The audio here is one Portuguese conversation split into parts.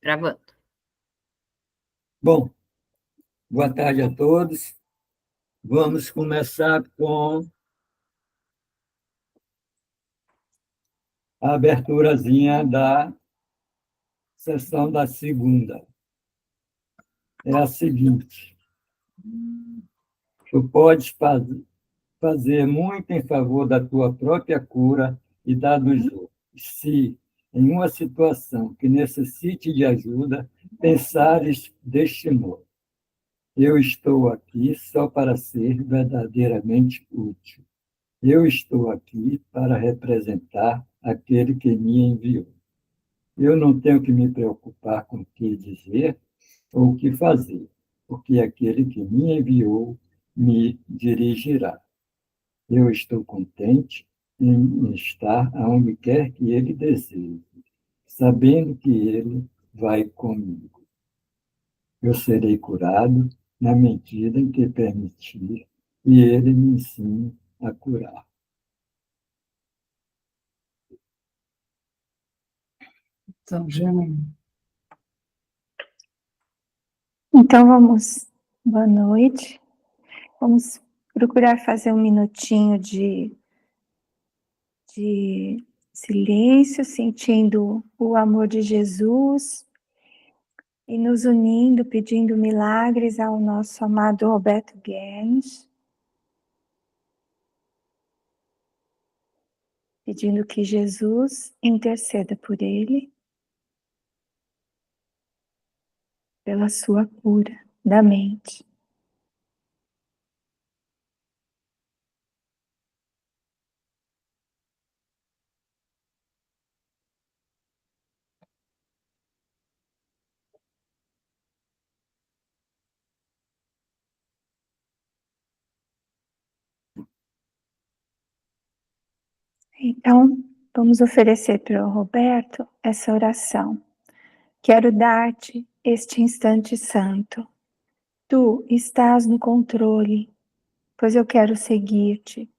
Gravando. Bom, boa tarde a todos. Vamos começar com a aberturazinha da sessão da segunda. É a seguinte: tu podes fazer muito em favor da tua própria cura e da dos outros, se, em uma situação que necessite de ajuda, pensares deste modo: eu estou aqui só para ser verdadeiramente útil. Eu estou aqui para representar aquele que me enviou. Eu não tenho que me preocupar com o que dizer ou o que fazer, porque aquele que me enviou me dirigirá. Eu estou contente em estar aonde quer que ele deseje, sabendo que ele vai comigo. Eu serei curado na medida em que permitir e ele me ensine a curar. Então, Jane. Então, boa noite. Vamos procurar fazer um minutinho de silêncio, sentindo o amor de Jesus e nos unindo, pedindo milagres ao nosso amado Roberto Guedes, pedindo que Jesus interceda por ele, pela sua cura da mente. Então, vamos oferecer para o Roberto essa oração. Quero dar-te este instante santo. Tu estás no controle, pois eu quero seguir-te,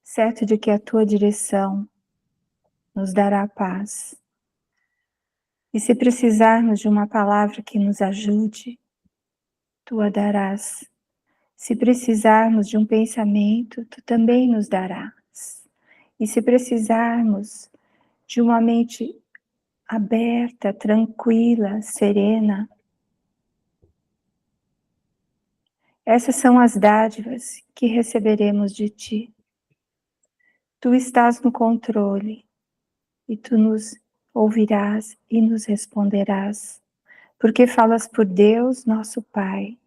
certo de que a tua direção nos dará paz. E se precisarmos de uma palavra que nos ajude, tu a darás. Se precisarmos de um pensamento, tu também nos darás. E se precisarmos de uma mente aberta, tranquila, serena, essas são as dádivas que receberemos de ti. Tu estás no controle e tu nos ouvirás e nos responderás, porque falas por Deus, nosso Pai,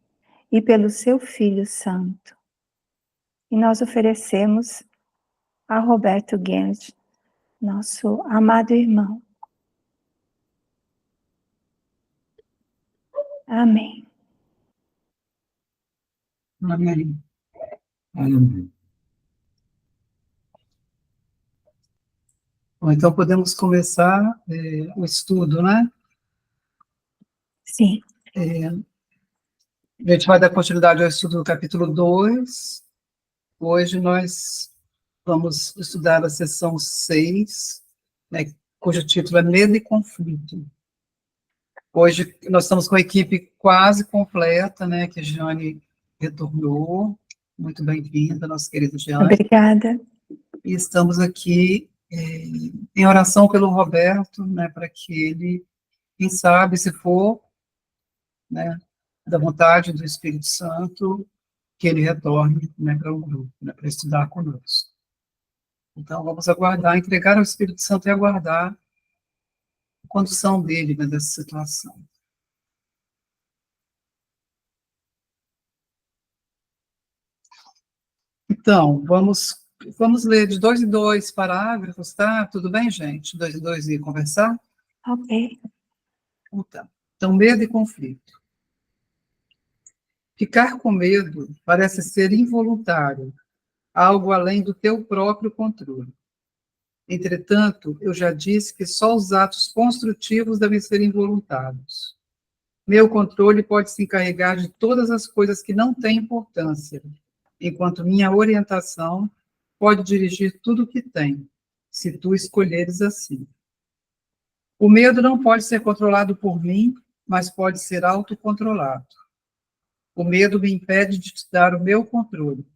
e pelo seu Filho Santo. E nós oferecemos a Roberto Guedes, nosso amado irmão. Amém. Amém. Amém. Bom, então podemos começar o estudo, né? Sim. A gente vai dar continuidade ao estudo do capítulo 2. Hoje nós vamos estudar a seção 6, né, cujo título é Medo e Conflito. Hoje nós estamos com a equipe quase completa, né, que a Jane retornou. Muito bem-vinda, nossa querida Jane. Obrigada. E estamos aqui em oração pelo Roberto, né, para que ele, quem sabe, se for, né, da vontade do Espírito Santo, que ele retorne, né, para o grupo, né, para estudar conosco. Então, vamos aguardar, entregar ao Espírito Santo e aguardar a condução dele, né, dessa situação. Então, vamos ler de 2 em 2 parágrafos, tá? Tudo bem, gente? 2 em 2 e conversar? Ok. Então, medo e conflito. Ficar com medo parece ser involuntário, algo além do teu próprio controle. Entretanto, eu já disse que só os atos construtivos devem ser involuntários. Meu controle pode se encarregar de todas as coisas que não têm importância, enquanto minha orientação pode dirigir tudo o que tem, se tu escolheres assim. O medo não pode ser controlado por mim, mas pode ser autocontrolado. O medo me impede de te dar o meu controle.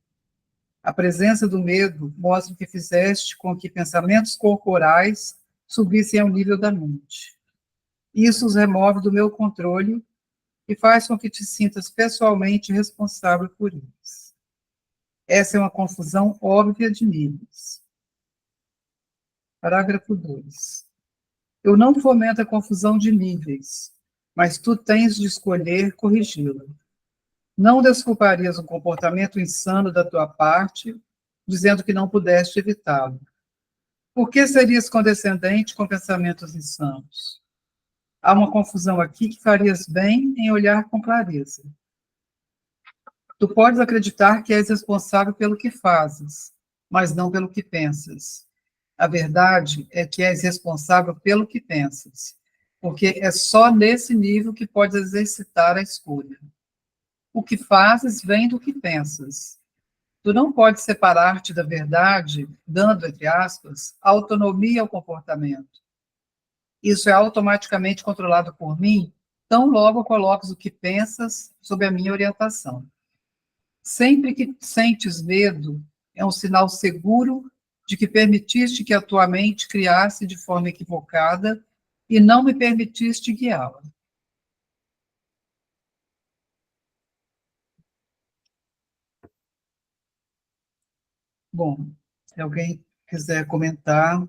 A presença do medo mostra que fizeste com que pensamentos corporais subissem ao nível da mente. Isso os remove do meu controle e faz com que te sintas pessoalmente responsável por eles. Essa é uma confusão óbvia de níveis. Parágrafo 2. Eu não fomento a confusão de níveis, mas tu tens de escolher corrigi-la. Não desculparias um comportamento insano da tua parte, dizendo que não pudeste evitá-lo. Por que serias condescendente com pensamentos insanos? Há uma confusão aqui que farias bem em olhar com clareza. Tu podes acreditar que és responsável pelo que fazes, mas não pelo que pensas. A verdade é que és responsável pelo que pensas, porque é só nesse nível que podes exercitar a escolha. O que fazes vem do que pensas. Tu não podes separar-te da verdade, dando, entre aspas, autonomia ao comportamento. Isso é automaticamente controlado por mim, tão logo coloques o que pensas sob a minha orientação. Sempre que sentes medo, é um sinal seguro de que permitiste que a tua mente criasse de forma equivocada e não me permitiste guiá-la. Bom, se alguém quiser comentar.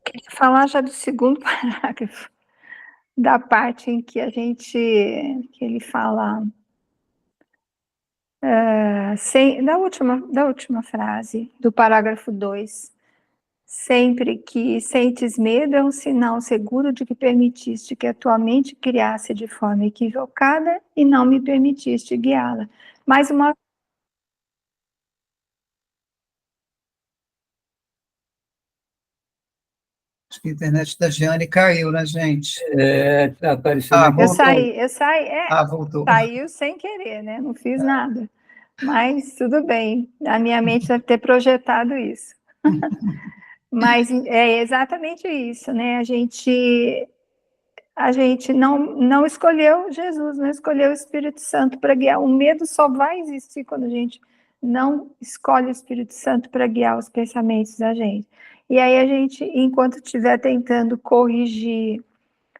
Queria falar já do segundo parágrafo, da parte em que que ele fala, da última frase, do parágrafo 2. Sempre que sentes medo, é um sinal seguro de que permitiste que a tua mente criasse de forma equivocada e não me permitiste guiá-la. Mais uma. Acho que a internet da Giane caiu, né, gente? Está aparecendo aqui. Voltou. Eu saí, Voltou. saiu sem querer, né? Não fiz nada. Mas tudo bem, a minha mente deve ter projetado isso. Mas é exatamente isso, né? A gente não escolheu Jesus, não escolheu o Espírito Santo para guiar. O medo só vai existir quando a gente não escolhe o Espírito Santo para guiar os pensamentos da gente. E aí a gente, enquanto estiver tentando corrigir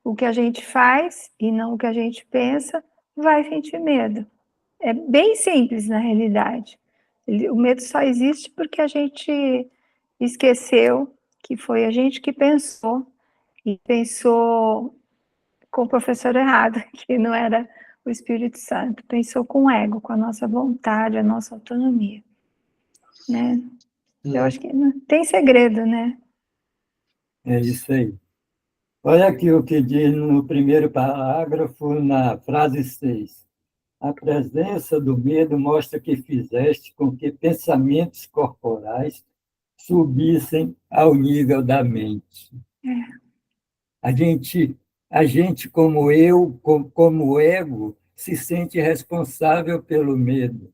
o que a gente faz e não o que a gente pensa, vai sentir medo. É bem simples na realidade. O medo só existe porque a gente esqueceu que foi a gente que pensou, e pensou com o professor errado, que não era o Espírito Santo, pensou com o ego, com a nossa vontade, a nossa autonomia, né? Eu acho que não tem segredo, né? É isso aí. Olha aqui o que diz no primeiro parágrafo, na frase 6. A presença do medo mostra que fizeste com que pensamentos corporais subissem ao nível da mente. A gente como eu, como ego, se sente responsável pelo medo.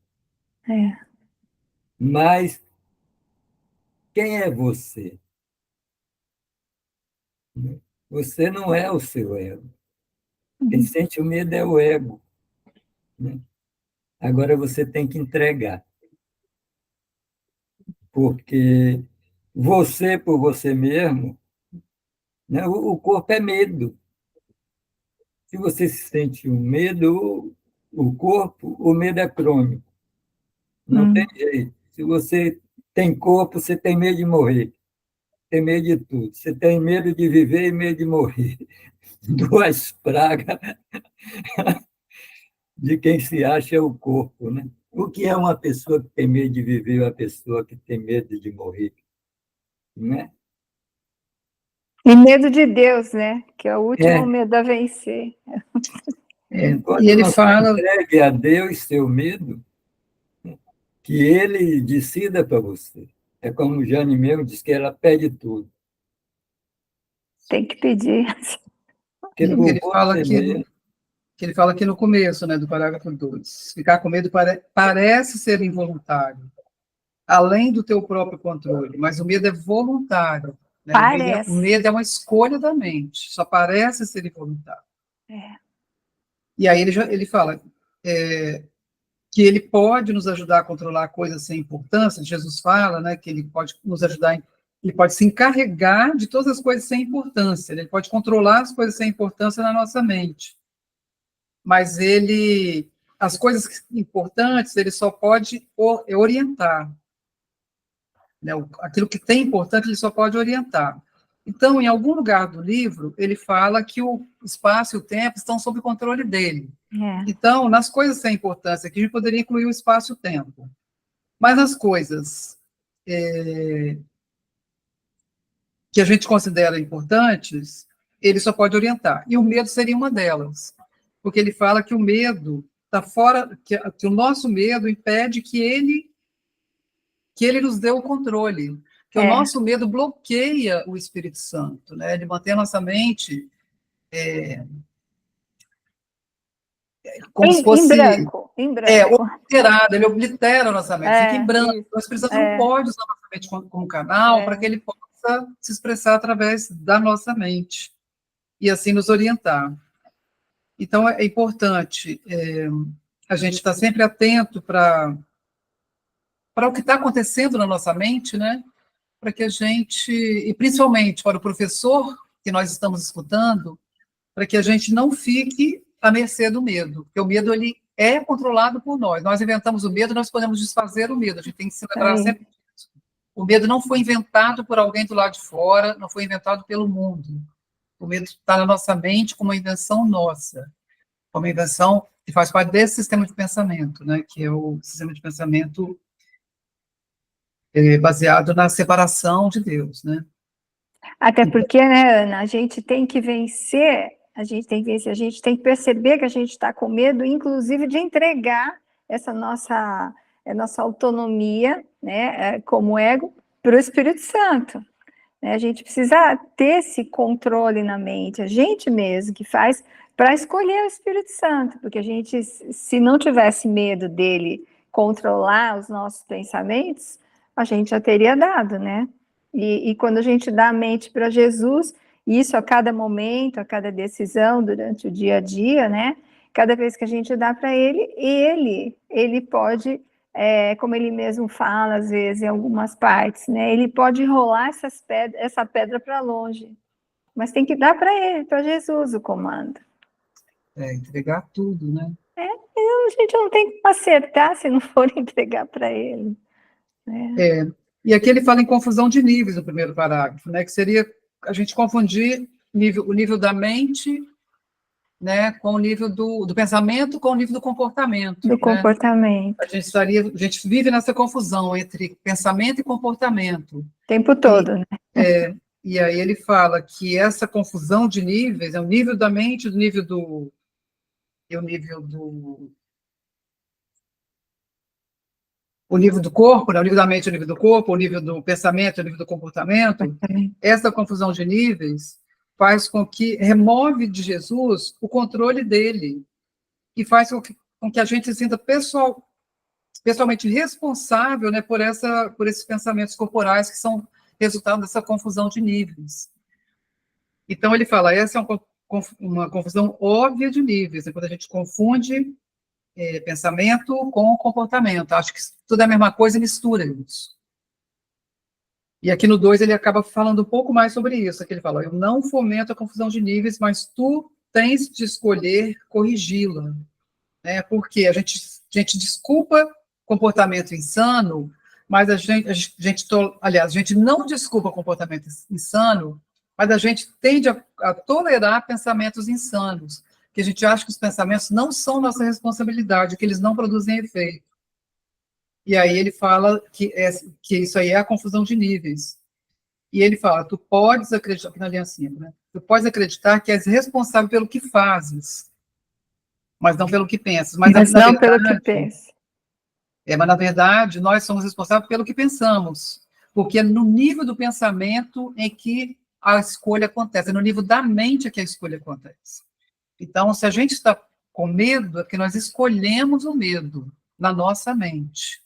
Mas quem é você? Você não é o seu ego. Quem sente o medo é o ego. Agora você tem que entregar. Porque você, por você mesmo, né, o corpo é medo. Se você se sente um medo, o corpo, o medo é crônico. Não tem jeito. Se você tem corpo, você tem medo de morrer. Tem medo de tudo. Você tem medo de viver e medo de morrer. Duas pragas de quem se acha o corpo, né? O que é uma pessoa que tem medo de viver e uma pessoa que tem medo de morrer? Né? E medo de Deus, né? Que é o último medo a vencer. Enquanto E ele não fala. entregue a Deus seu medo, que ele decida para você. É como Jane mesmo diz que ela pede tudo. Tem que pedir. Porque por você mesmo, que ele fala aqui no começo, né, do parágrafo 2. Ficar com medo parece ser involuntário, além do teu próprio controle, mas o medo é voluntário. Né? Parece. O medo é uma escolha da mente, só parece ser voluntário. E aí ele fala que ele pode nos ajudar a controlar coisas sem importância. Jesus fala, né, que ele pode nos ajudar, ele pode se encarregar de todas as coisas sem importância, ele pode controlar as coisas sem importância na nossa mente. Mas as coisas importantes, ele só pode orientar. Né? Aquilo que tem importante, ele só pode orientar. Então, em algum lugar do livro, ele fala que o espaço e o tempo estão sob o controle dele. Então, nas coisas sem importância, aqui a gente poderia incluir o espaço e o tempo. Mas nas coisas que a gente considera importantes, ele só pode orientar. E o medo seria uma delas. Porque ele fala que o medo está fora, que o nosso medo impede que ele nos dê o controle. Que o nosso medo bloqueia o Espírito Santo, né? Ele mantém a nossa mente como se fosse... Em branco. Obliterado, ele oblitera a nossa mente, fica em branco. Então, o Espírito Santo não pode usar a nossa mente como canal para que ele possa se expressar através da nossa mente e assim nos orientar. Então, é importante a gente estar sempre atento para o que está acontecendo na nossa mente, né? Para que a gente, e principalmente para o professor que nós estamos escutando, para que a gente não fique à mercê do medo, porque o medo ele é controlado por nós. Nós inventamos o medo, nós podemos desfazer o medo. A gente tem que se lembrar sempre disso. O medo não foi inventado por alguém do lado de fora, não foi inventado pelo mundo. O medo está na nossa mente como uma invenção nossa, como uma invenção que faz parte desse sistema de pensamento, né, que é o sistema de pensamento baseado na separação de Deus, né? Até porque, né, Ana, a gente tem que vencer, a gente tem que perceber que a gente está com medo, inclusive, de entregar essa nossa autonomia, né, como ego, para o Espírito Santo. Né? A gente precisa ter esse controle na mente, a gente mesmo que faz para escolher o Espírito Santo, porque a gente, se não tivesse medo dele controlar os nossos pensamentos, a gente já teria dado, né? E quando a gente dá a mente para Jesus, isso a cada momento, a cada decisão, durante o dia a dia, né? Cada vez que a gente dá para ele pode, como ele mesmo fala, às vezes, em algumas partes, né? Ele pode rolar essa pedra para longe, mas tem que dar para ele, para Jesus, o comando. Entregar tudo, né? A gente não tem que acertar se não for entregar para ele. Né? E aqui ele fala em confusão de níveis no primeiro parágrafo, né? Que seria a gente confundir o nível da mente, né, com o nível do pensamento, com o nível do comportamento. Do comportamento. A gente vive nessa confusão entre pensamento e comportamento. O tempo todo, né? E aí ele fala que essa confusão de níveis é o nível da mente, o nível do corpo, né? O nível da mente, o nível do corpo, o nível do pensamento, o nível do comportamento. Essa confusão de níveis faz com que remove de Jesus o controle dele e faz com que a gente se sinta pessoalmente responsável, né, por esses pensamentos corporais que são resultado dessa confusão de níveis. Então ele fala, essa é uma confusão óbvia de níveis, né, quando a gente confunde pensamento com comportamento. Acho que tudo é a mesma coisa e mistura isso. E aqui no 2 ele acaba falando um pouco mais sobre isso. Aqui ele fala, eu não fomento a confusão de níveis, mas tu tens de escolher corrigi-la. Né? Porque a gente desculpa comportamento insano, mas a gente não desculpa comportamento insano, mas a gente tende a tolerar pensamentos insanos, que a gente acha que os pensamentos não são nossa responsabilidade, que eles não produzem efeito. E aí ele fala que isso aí é a confusão de níveis. E ele fala, tu podes acreditar, aqui na linha acima, né? Tu podes acreditar que és responsável pelo que fazes, mas não pelo que pensas. Mas não pelo que pensa. Mas, na verdade, nós somos responsáveis pelo que pensamos, porque é no nível do pensamento em que a escolha acontece, é no nível da mente que a escolha acontece. Então, se a gente está com medo, é porque nós escolhemos o medo na nossa mente.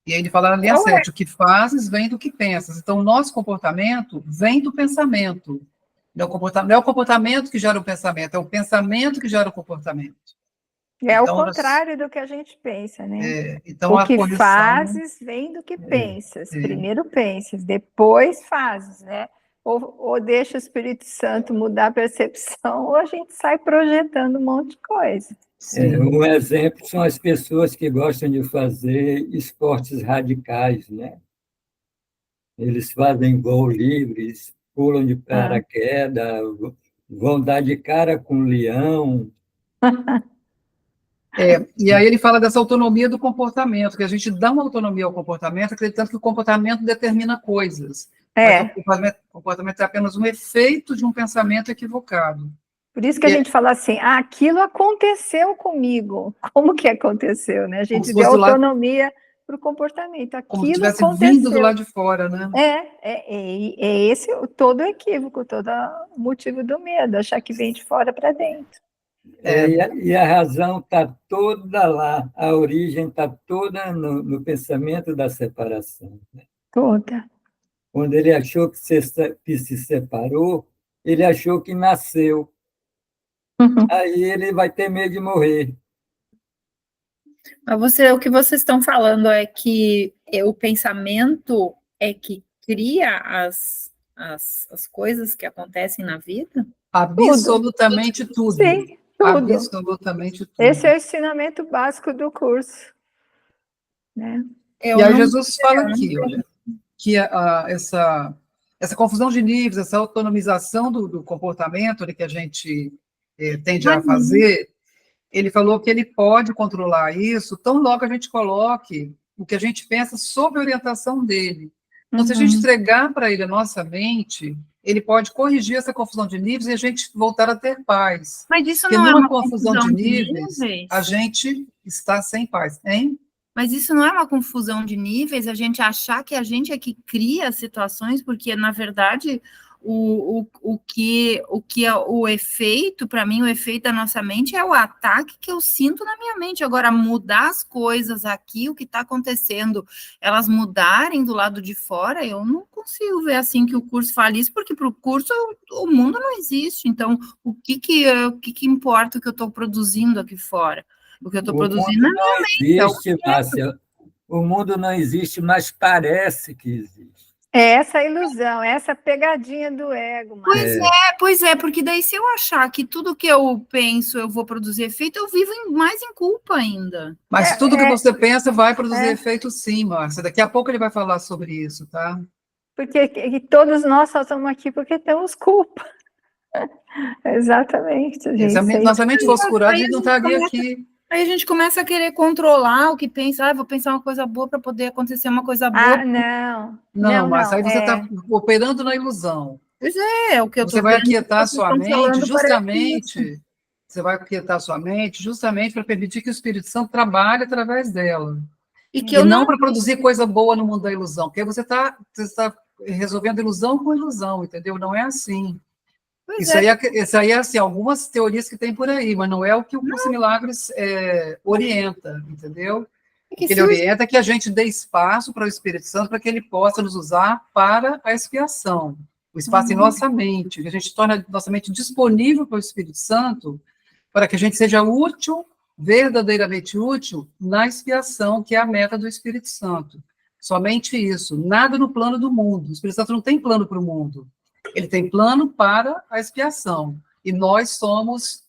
E aí ele fala na linha 7, o que fazes vem do que pensas. Então, o nosso comportamento vem do pensamento. Não é o comportamento que gera o pensamento, é o pensamento que gera o comportamento. É o Então, contrário do que a gente pensa, né? então O a que correção... fazes vem do que pensas. Primeiro pensas, depois fazes, né? Ou deixa o Espírito Santo mudar a percepção, ou a gente sai projetando um monte de coisa. Um exemplo são as pessoas que gostam de fazer esportes radicais, né? Eles fazem voo livre, pulam de paraquedas, vão dar de cara com um leão. E aí ele fala dessa autonomia do comportamento, que a gente dá uma autonomia ao comportamento, acreditando que o comportamento determina coisas. Mas o comportamento é apenas um efeito de um pensamento equivocado. Por isso que a gente fala assim, aquilo aconteceu comigo. Como que aconteceu, né? A gente deu autonomia para o comportamento. Aquilo como se tivesse aconteceu. Vindo do lado de fora, né? É esse todo o equívoco, todo o motivo do medo, achar que vem de fora para dentro. E a razão está toda lá, a origem está toda no pensamento da separação. Né? Toda. Quando ele achou que se separou, ele achou que nasceu. Aí ele vai ter medo de morrer. Mas o que vocês estão falando é que o pensamento é que cria as coisas que acontecem na vida? Absolutamente tudo. Sim, tudo. Absolutamente tudo. Esse é o ensinamento básico do curso. Né? E aí Jesus fala aqui, olha, que essa confusão de níveis, essa autonomização do comportamento que a gente tende a fazer, ele falou que ele pode controlar isso tão logo a gente coloque o que a gente pensa sob a orientação dele. Então, se a gente entregar para ele a nossa mente, ele pode corrigir essa confusão de níveis e a gente voltar a ter paz. Mas isso porque não é uma confusão de níveis, a gente está sem paz, hein? Mas isso não é uma confusão de níveis, a gente achar que a gente é que cria as situações, porque, na verdade, o efeito, para mim, o efeito da nossa mente é o ataque que eu sinto na minha mente. Agora, mudar as coisas aqui, o que está acontecendo, elas mudarem do lado de fora, eu não consigo ver assim que o curso fale isso, porque para o curso o mundo não existe. Então, o que importa o que eu estou produzindo aqui fora? O que eu estou produzindo não existe, Márcia. O mundo não existe, mas parece que existe. É essa ilusão, essa pegadinha do ego. Márcia. Pois é, porque daí se eu achar que tudo que eu penso eu vou produzir efeito, eu vivo mais em culpa ainda. Mas tudo que você pensa vai produzir efeito sim, Márcia. Daqui a pouco ele vai falar sobre isso, tá? Porque todos nós só estamos aqui porque temos culpa. Exatamente. Se a nossa mente fosse curada, a gente não estaria aqui. Aí a gente começa a querer controlar o que pensa. Vou pensar uma coisa boa para poder acontecer uma coisa boa. Não, Márcia, aí você está operando na ilusão. Pois é, o que eu estou Você vai aquietar sua mente justamente. Você vai aquietar sua mente justamente para permitir que o Espírito Santo trabalhe através dela. E não para produzir coisa boa no mundo da ilusão, porque você está resolvendo ilusão com ilusão, entendeu? Não é assim. Isso aí é assim, algumas teorias que tem por aí, mas não é o que o Curso em Milagres orienta, entendeu? O que ele orienta é que a gente dê espaço para o Espírito Santo para que ele possa nos usar para a expiação. O espaço em nossa mente, que a gente torne a nossa mente disponível para o Espírito Santo, para que a gente seja útil, verdadeiramente útil, na expiação, que é a meta do Espírito Santo. Somente isso, nada no plano do mundo. O Espírito Santo não tem plano para o mundo. Ele tem plano para a expiação. E nós somos,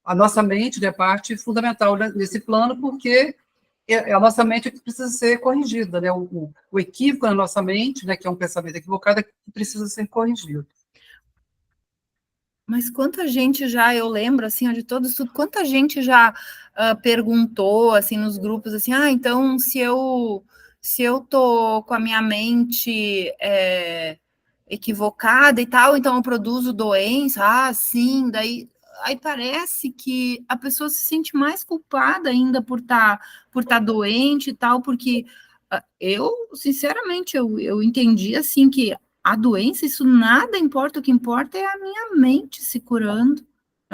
a nossa mente é parte fundamental nesse plano, porque a nossa mente é que precisa ser corrigida, né? O equívoco na nossa mente, né, que é um pensamento equivocado, é que precisa ser corrigido. Mas quanta gente já, eu lembro, assim, de todo estudo, quanta gente já perguntou, assim, nos grupos, assim, então, se eu tô com a minha mente equivocada e tal, então eu produzo doença, sim, daí aí parece que a pessoa se sente mais culpada ainda por tá doente e tal, porque eu, sinceramente, eu entendi, assim, que a doença, isso nada importa, o que importa é a minha mente se curando,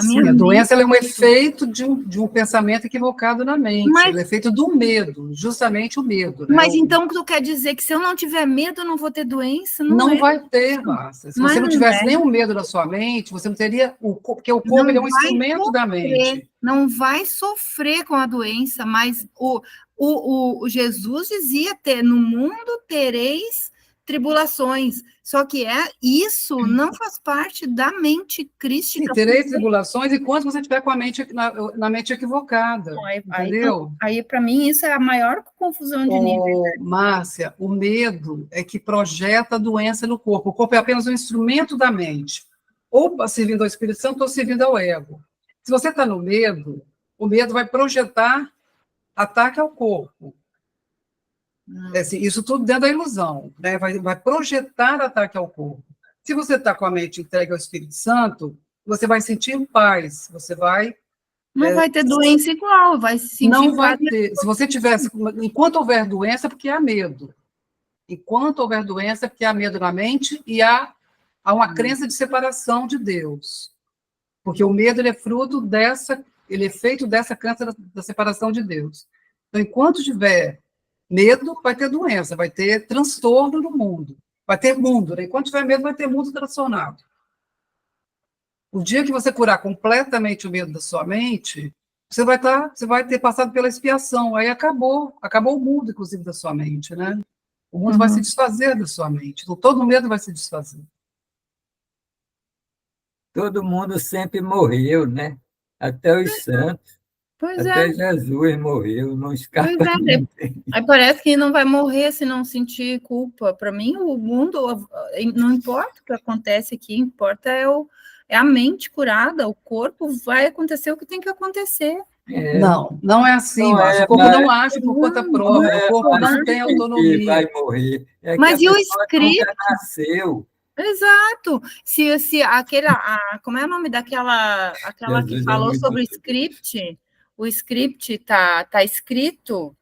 A minha Sim, a mente. doença ela é um efeito de um pensamento equivocado na mente. Mas- Ela é efeito do medo, justamente o medo. Né? Mas então tu quer dizer que se eu não tiver medo, eu não vou ter doença? Não, Não é. vai ter, Márcia. Se Mas você não não tivesse é. nenhum medo na sua mente, você não teria porque o corpo Não ele é um vai instrumento da mente. Não vai sofrer com a doença, mas o Jesus dizia ter no mundo tereis tribulações. Só que isso não faz parte da mente Sim, crística. terei tribulações enquanto você estiver com a mente na mente equivocada. Entendeu? Aí para mim, isso é a maior confusão de níveis. Márcia, o medo é que projeta a doença no corpo. O corpo é apenas um instrumento da mente, ou servindo ao Espírito Santo ou servindo ao ego. Se você está no medo, o medo vai projetar ataque ao corpo. Assim, isso tudo dentro da ilusão, né? Vai projetar ataque ao corpo. Se você está com a mente entregue ao Espírito Santo, você vai sentir paz, você vai... Não vai ter doença igual, vai se sentir Não vai ter. Se você tivesse... Enquanto houver doença, é porque há medo. Enquanto houver doença, é porque há medo na mente e há uma crença de separação de Deus. Porque o medo ele é fruto ele é feito dessa crença da separação de Deus. Então, enquanto tiver medo, vai ter doença, vai ter transtorno no mundo. Vai ter mundo, né? Enquanto tiver medo, vai ter mundo transtornado. O dia que você curar completamente o medo da sua mente, você vai ter passado pela expiação, aí acabou o mundo, inclusive, da sua mente, né? O mundo vai se desfazer da sua mente, então todo medo vai se desfazer. Todo mundo sempre morreu, né? Até os santos, Pois é. até Jesus morreu, não escapa ninguém. Aí parece que não vai morrer se não sentir culpa. Para mim, o mundo, não importa o que acontece aqui, importa é a mente curada, o corpo vai acontecer o que tem que acontecer. Não é assim, Márcio. O corpo não age por conta própria, o corpo não tem autonomia. Vai morrer. É Mas que a e o pessoa script? nunca nasceu. Exato. Se como é o nome aquela que Jesus falou muito sobre o script? O script tá escrito.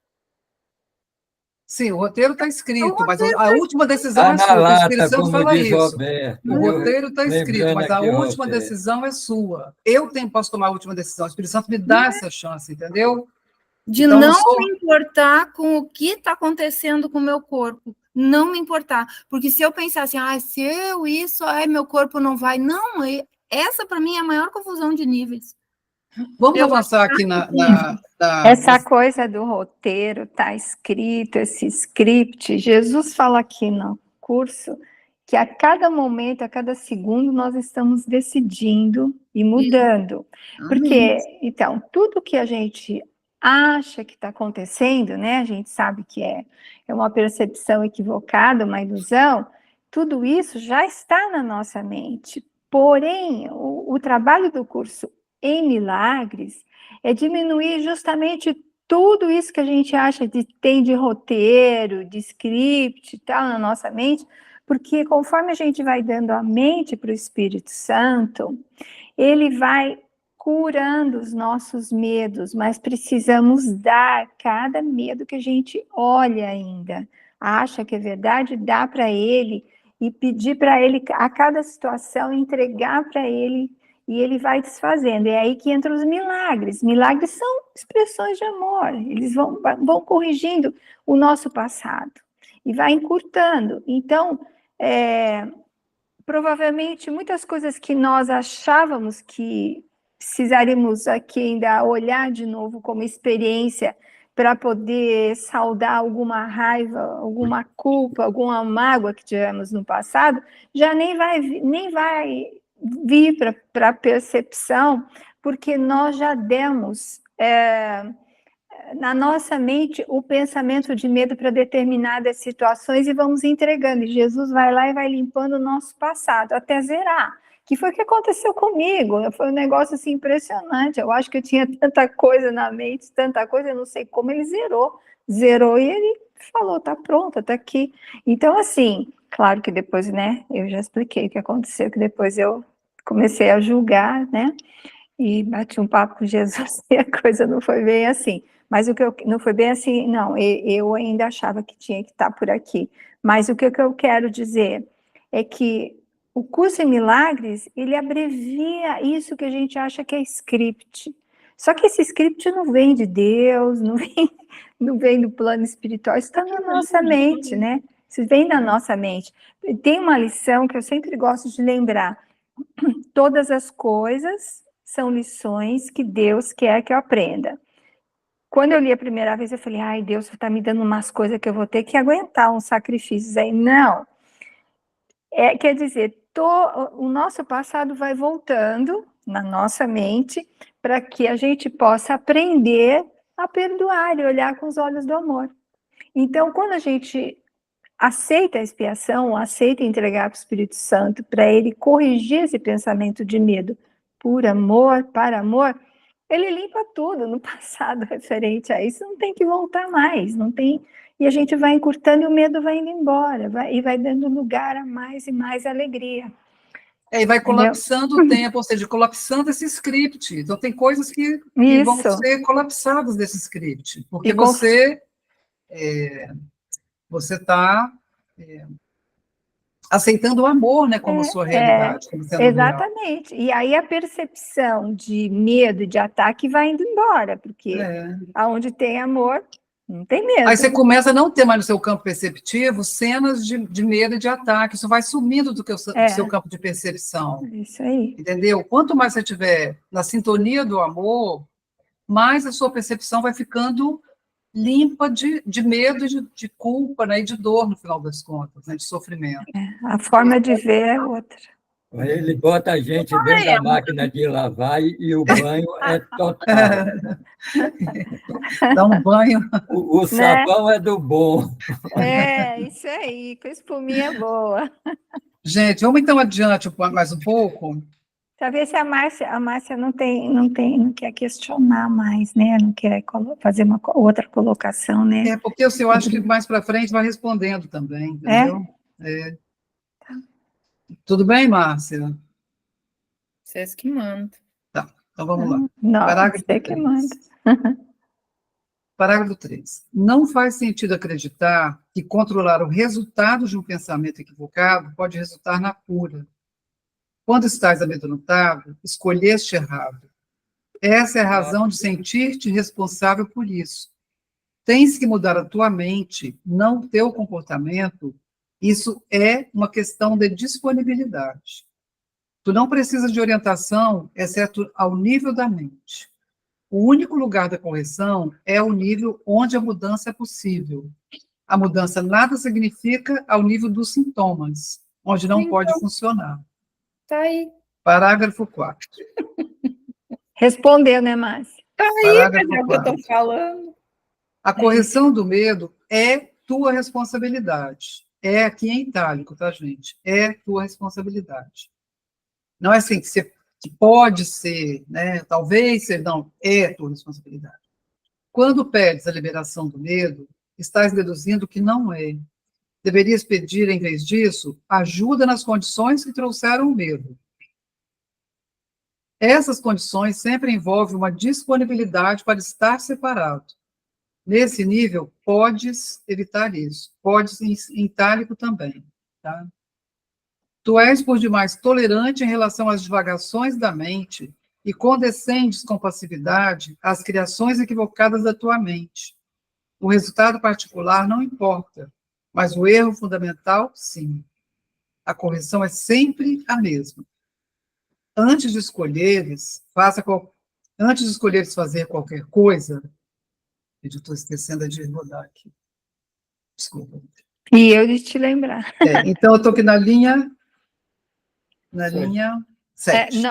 Sim, o roteiro está escrito, mas a última decisão Tá é na sua. O lata, Espírito Santo como fala diz isso. Roberto. O roteiro está escrito, Lembrando mas a aqui, última Roberto. decisão é sua. Eu posso tomar a última decisão. O Espírito Santo me dá essa chance, entendeu? De Então, não me importar com o que está acontecendo com o meu corpo. Não me importar. Porque se eu pensar assim, se eu isso, meu corpo não vai. Não, essa para mim é a maior confusão de níveis. Vamos avançar aqui Essa coisa do roteiro tá escrito, esse script. Jesus fala aqui no curso que a cada momento, a cada segundo, nós estamos decidindo e mudando. Porque, então, tudo que a gente acha que está acontecendo, né? A gente sabe que é uma percepção equivocada, uma ilusão. Tudo isso já está na nossa mente. Porém, o trabalho do curso em milagres é diminuir justamente tudo isso que a gente acha tem de roteiro, de script e tal na nossa mente, porque conforme a gente vai dando a mente para o Espírito Santo, ele vai curando os nossos medos, mas precisamos dar cada medo que a gente olha ainda, acha que é verdade, dá para ele e pedir para ele a cada situação, entregar para ele, e ele vai desfazendo. É aí que entram os milagres. Milagres são expressões de amor, eles vão corrigindo o nosso passado e vai encurtando. Então, provavelmente, muitas coisas que nós achávamos que precisaríamos aqui ainda olhar de novo como experiência para poder saldar alguma raiva, alguma culpa, alguma mágoa que tivemos no passado, já nem vai vir para a percepção, porque nós já demos na nossa mente o pensamento de medo para determinadas situações e vamos entregando. E Jesus vai lá e vai limpando o nosso passado até zerar. Que foi o que aconteceu comigo. Foi um negócio assim impressionante. Eu acho que eu tinha tanta coisa na mente, tanta coisa, eu não sei como ele zerou. Zerou e ele falou, tá pronta, tá aqui. Então, assim, claro que depois, né, eu já expliquei o que aconteceu, que depois eu comecei a julgar, né, e bati um papo com Jesus e a coisa não foi bem assim. Mas o que não foi bem assim, não, eu ainda achava que tinha que estar por aqui. Mas o que eu quero dizer é que O curso em milagres, ele abrevia isso que a gente acha que é script. Só que esse script não vem de Deus, não vem do plano espiritual, isso está na nossa mente, né? Isso vem da nossa mente. Tem uma lição que eu sempre gosto de lembrar. Todas as coisas são lições que Deus quer que eu aprenda. Quando eu li a primeira vez, eu falei, ai, Deus está me dando umas coisas que eu vou ter que aguentar, uns sacrifícios aí. Não. Quer dizer, o nosso passado vai voltando na nossa mente para que a gente possa aprender a perdoar e olhar com os olhos do amor. Então, quando a gente aceita a expiação, aceita entregar para o Espírito Santo, para ele corrigir esse pensamento de medo por amor, para amor, ele limpa tudo no passado referente a isso, não tem que voltar mais, não tem. E a gente vai encurtando e o medo vai indo embora, e vai dando lugar a mais e mais alegria. E vai colapsando o tempo, ou seja, colapsando esse script. Então, tem coisas que vão ser colapsadas desse script, porque você está aceitando o amor, né, como sua realidade. Como sendo exatamente. Real. E aí a percepção de medo, de ataque vai indo embora, porque aonde tem amor, não tem medo. Aí você começa a não ter mais no seu campo perceptivo cenas de medo e de ataque. Isso vai sumindo do seu campo de percepção. Isso aí. Entendeu? Quanto mais você estiver na sintonia do amor, mais a sua percepção vai ficando limpa de medo, de culpa, né, e de dor, no final das contas, né, de sofrimento. A forma de ver é outra. Ele bota a gente dentro da máquina de lavar e o banho é total. Dá um banho. O sabão é do bom. Isso aí, com espuminha boa. Gente, vamos então adiante mais um pouco. Para ver se a Márcia não quer questionar mais, né? Não quer fazer uma outra colocação, né? Porque eu acho que mais para frente vai respondendo também, entendeu? Tá. Tudo bem, Márcia? Vocês que mandam. Tá, então vamos lá. Não, você que manda. Parágrafo 3. Não faz sentido acreditar que controlar o resultado de um pensamento equivocado pode resultar na cura. Quando estás amedrontado, escolheste errado. Essa é a razão de sentir-te responsável por isso. Tens que mudar a tua mente, não o teu comportamento. Isso é uma questão de disponibilidade. Tu não precisas de orientação, exceto ao nível da mente. O único lugar da correção é o nível onde a mudança é possível. A mudança nada significa ao nível dos sintomas, onde não pode funcionar. Tá aí. Parágrafo 4. Respondeu, né, Márcia? Tá aí, mas é o que eu estou falando. A correção do medo é tua responsabilidade. É aqui em itálico, tá, gente? É tua responsabilidade. Não é assim que pode ser, né? Talvez ser, não. É tua responsabilidade. Quando pedes a liberação do medo, estás deduzindo que não é. Deverias pedir, em vez disso, ajuda nas condições que trouxeram o medo. Essas condições sempre envolvem uma disponibilidade para estar separado. Nesse nível, podes evitar isso. Podes em itálico também. Tá? Tu és, por demais, tolerante em relação às divagações da mente e condescendes com passividade às criações equivocadas da tua mente. O resultado particular não importa, mas o erro fundamental, sim. A correção é sempre a mesma. Antes de escolheres fazer qualquer coisa, eu estou esquecendo de rodar aqui. Desculpa. E eu de te lembrar. Então, eu estou aqui na linha 7.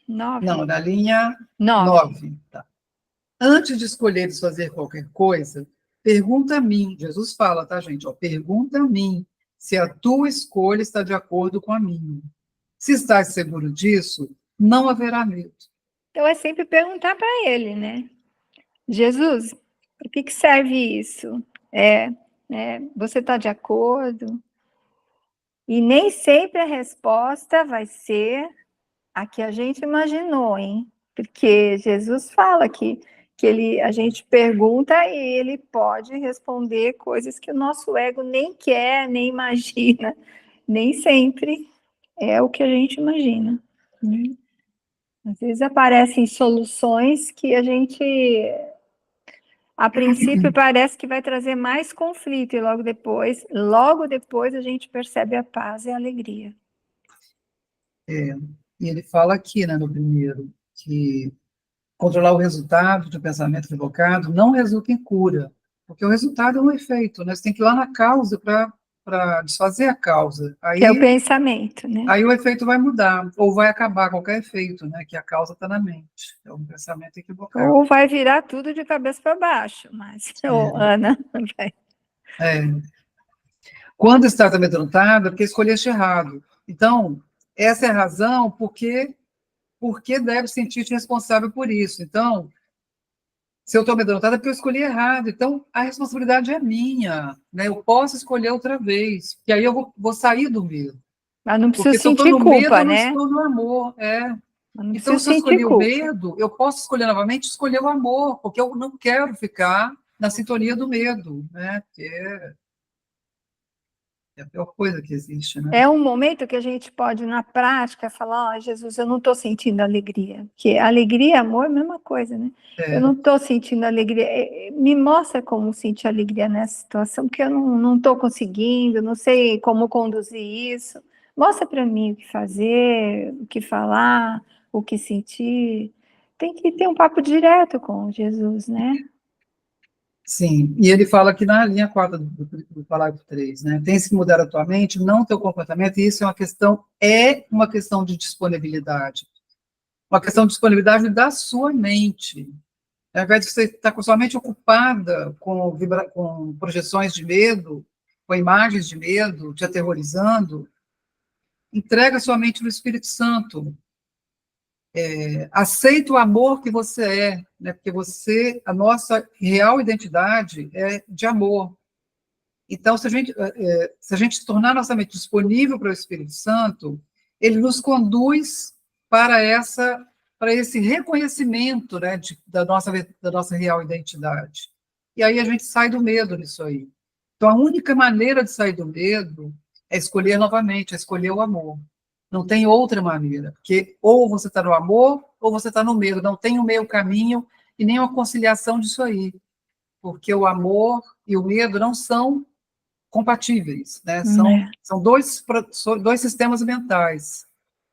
Não, na linha 9. Tá. Antes de escolheres fazer qualquer coisa, pergunta a mim, Jesus fala, tá, gente? Pergunta a mim se a tua escolha está de acordo com a minha. Se estás seguro disso, não haverá medo. Então, é sempre perguntar para ele, né? Jesus, o que serve isso? Você está de acordo? E nem sempre a resposta vai ser a que a gente imaginou, hein? Porque Jesus fala que a gente pergunta e ele pode responder coisas que o nosso ego nem quer, nem imagina. Nem sempre é o que a gente imagina, né? Às vezes aparecem soluções que a gente, a princípio, parece que vai trazer mais conflito, e logo depois a gente percebe a paz e a alegria. E ele fala aqui, né, no primeiro, que controlar o resultado de um pensamento equivocado não resulta em cura, porque o resultado é um efeito, né? Você tem que ir lá na causa para desfazer a causa. Que é o pensamento, né? Aí o efeito vai mudar, ou vai acabar qualquer efeito, né? Que a causa está na mente. É um pensamento equivocado. Ou vai virar tudo de cabeça para baixo, mas, Ana, vai. Quando está amedrontado, é porque escolheste errado. Então, essa é a razão porque deve sentir-te responsável por isso. Então, se eu estou amedrontada, é porque eu escolhi errado. Então, a responsabilidade é minha, né? Eu posso escolher outra vez, e aí eu vou sair do medo. Mas não precisa Porque se eu estou sentir no medo, culpa, eu não né? estou no amor. Não Então, precisa se eu sentir escolhi o culpa. medo, eu posso escolher novamente, escolher o amor, porque eu não quero ficar na sintonia do medo, né? Que é a pior coisa que existe, né? É um momento que a gente pode, na prática, falar, ó, Jesus, eu não estou sentindo alegria. Porque alegria e amor é a mesma coisa, né? Eu não estou sentindo alegria. Me mostra como sentir alegria nessa situação, porque eu não estou conseguindo, não sei como conduzir isso. Mostra para mim o que fazer, o que falar, o que sentir. Tem que ter um papo direto com Jesus, né? Sim, e ele fala aqui na linha 4 do parágrafo 3, né? Tens que mudar a tua mente, não teu comportamento, e isso é uma questão de disponibilidade. Uma questão de disponibilidade da sua mente. Ao invés de você estar com sua mente ocupada com projeções de medo, com imagens de medo, te aterrorizando, entrega sua mente no Espírito Santo. Aceita o amor que você é, né? Porque a nossa real identidade é de amor. Então, se a gente se tornar nossa mente disponível para o Espírito Santo, ele nos conduz para esse reconhecimento, né, da nossa real identidade. E aí a gente sai do medo nisso aí. Então, a única maneira de sair do medo é escolher novamente, é escolher o amor. Não tem outra maneira, porque ou você está no amor, ou você está no medo. Não tem um meio caminho e nem uma conciliação disso aí. Porque o amor e o medo não são compatíveis, né? São dois sistemas mentais,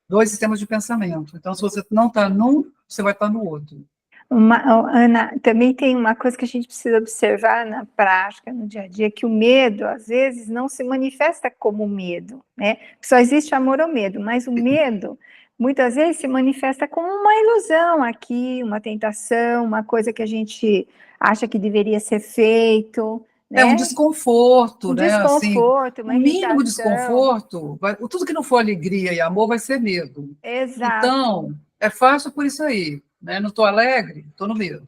dois sistemas de pensamento. Então, se você não está num, você vai estar no outro. Ana, também tem uma coisa que a gente precisa observar na prática, no dia a dia, que o medo, às vezes, não se manifesta como medo, né? Só existe amor ou medo, mas o medo, muitas vezes, se manifesta como uma ilusão aqui, uma tentação, uma coisa que a gente acha que deveria ser feito, né? É um desconforto, né? Desconforto, Assim, uma o mínimo irritação. desconforto, tudo que não for alegria e amor vai ser medo. Exato. Então, é fácil por isso aí, né? Não estou alegre, estou no medo.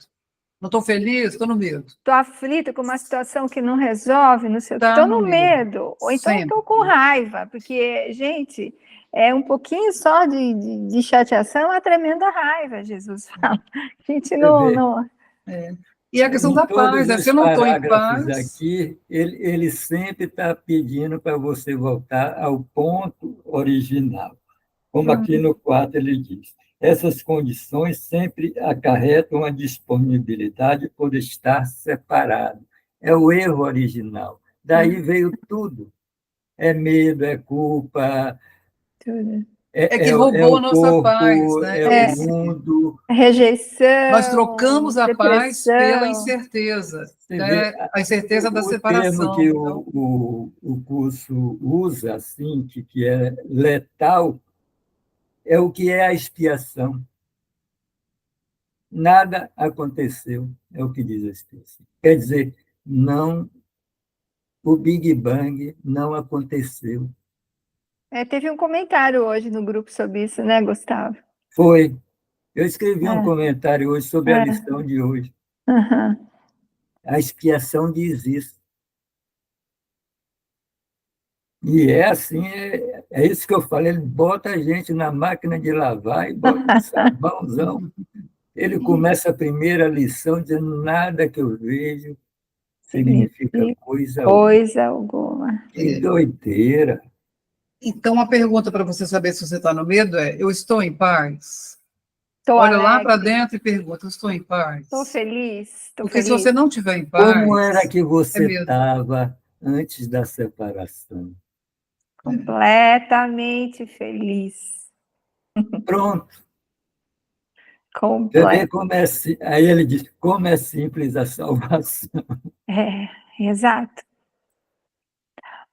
Não estou feliz, estou no medo. Estou aflita com uma situação que não resolve, não sei o que, estou no medo. Ou então estou com raiva, porque, gente, é um pouquinho só de chateação, uma tremenda raiva, Jesus fala. A gente não... E a questão Em da todos paz, né? Se os eu não estou em parágrafos paz... aqui, ele sempre está pedindo para você voltar ao ponto original. Como aqui no 4 ele diz, essas condições sempre acarretam a disponibilidade por estar separado. É o erro original. Daí veio tudo. É medo, é culpa, Tudo. que é roubou o a nossa paz, corpo, né? é o mundo. Nós Rejeição, trocamos a paz pela depressão. incerteza, Você vê, né? A incerteza da o termo separação. que Então, o curso usa, assim, que é letal, é o que é a expiação. Nada aconteceu, é o que diz a expiação. Quer dizer, não, o Big Bang não aconteceu. Teve um comentário hoje no grupo sobre isso, né, Gustavo? Foi. Eu escrevi um comentário hoje sobre a lição de hoje. Uhum. A expiação diz isso. E é assim, é isso que eu falei, ele bota a gente na máquina de lavar e bota um sabãozão. Ele começa a primeira lição dizendo nada que eu vejo significa coisa alguma. Coisa alguma. Que doideira! Então, a pergunta para você saber se você está no medo é: eu estou em paz? Estou Olha lá para alegre, dentro e pergunta: eu estou em paz? estou feliz, estou Porque se feliz. você não estiver em Como era paz, que é você medo. estava antes da separação? Completamente feliz. Pronto. Você vê Comple como é, aí ele diz, como é simples a salvação. exato.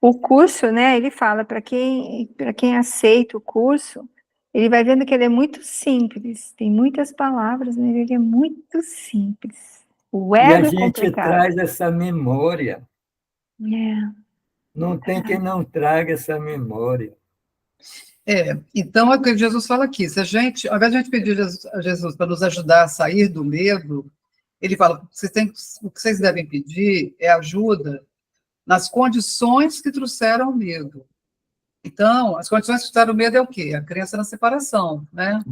O curso, né, ele fala para quem aceita o curso, ele vai vendo que ele é muito simples, tem muitas palavras, mas ele é muito simples. O E a ego é gente complicado. traz essa memória. É, Não tem quem não traga essa memória. Então é o que Jesus fala aqui. Se a gente, ao invés de a gente pedir a Jesus para nos ajudar a sair do medo, ele fala: o que vocês devem pedir é ajuda nas condições que trouxeram o medo. Então, as condições que trouxeram o medo é o quê? A crença na separação, né?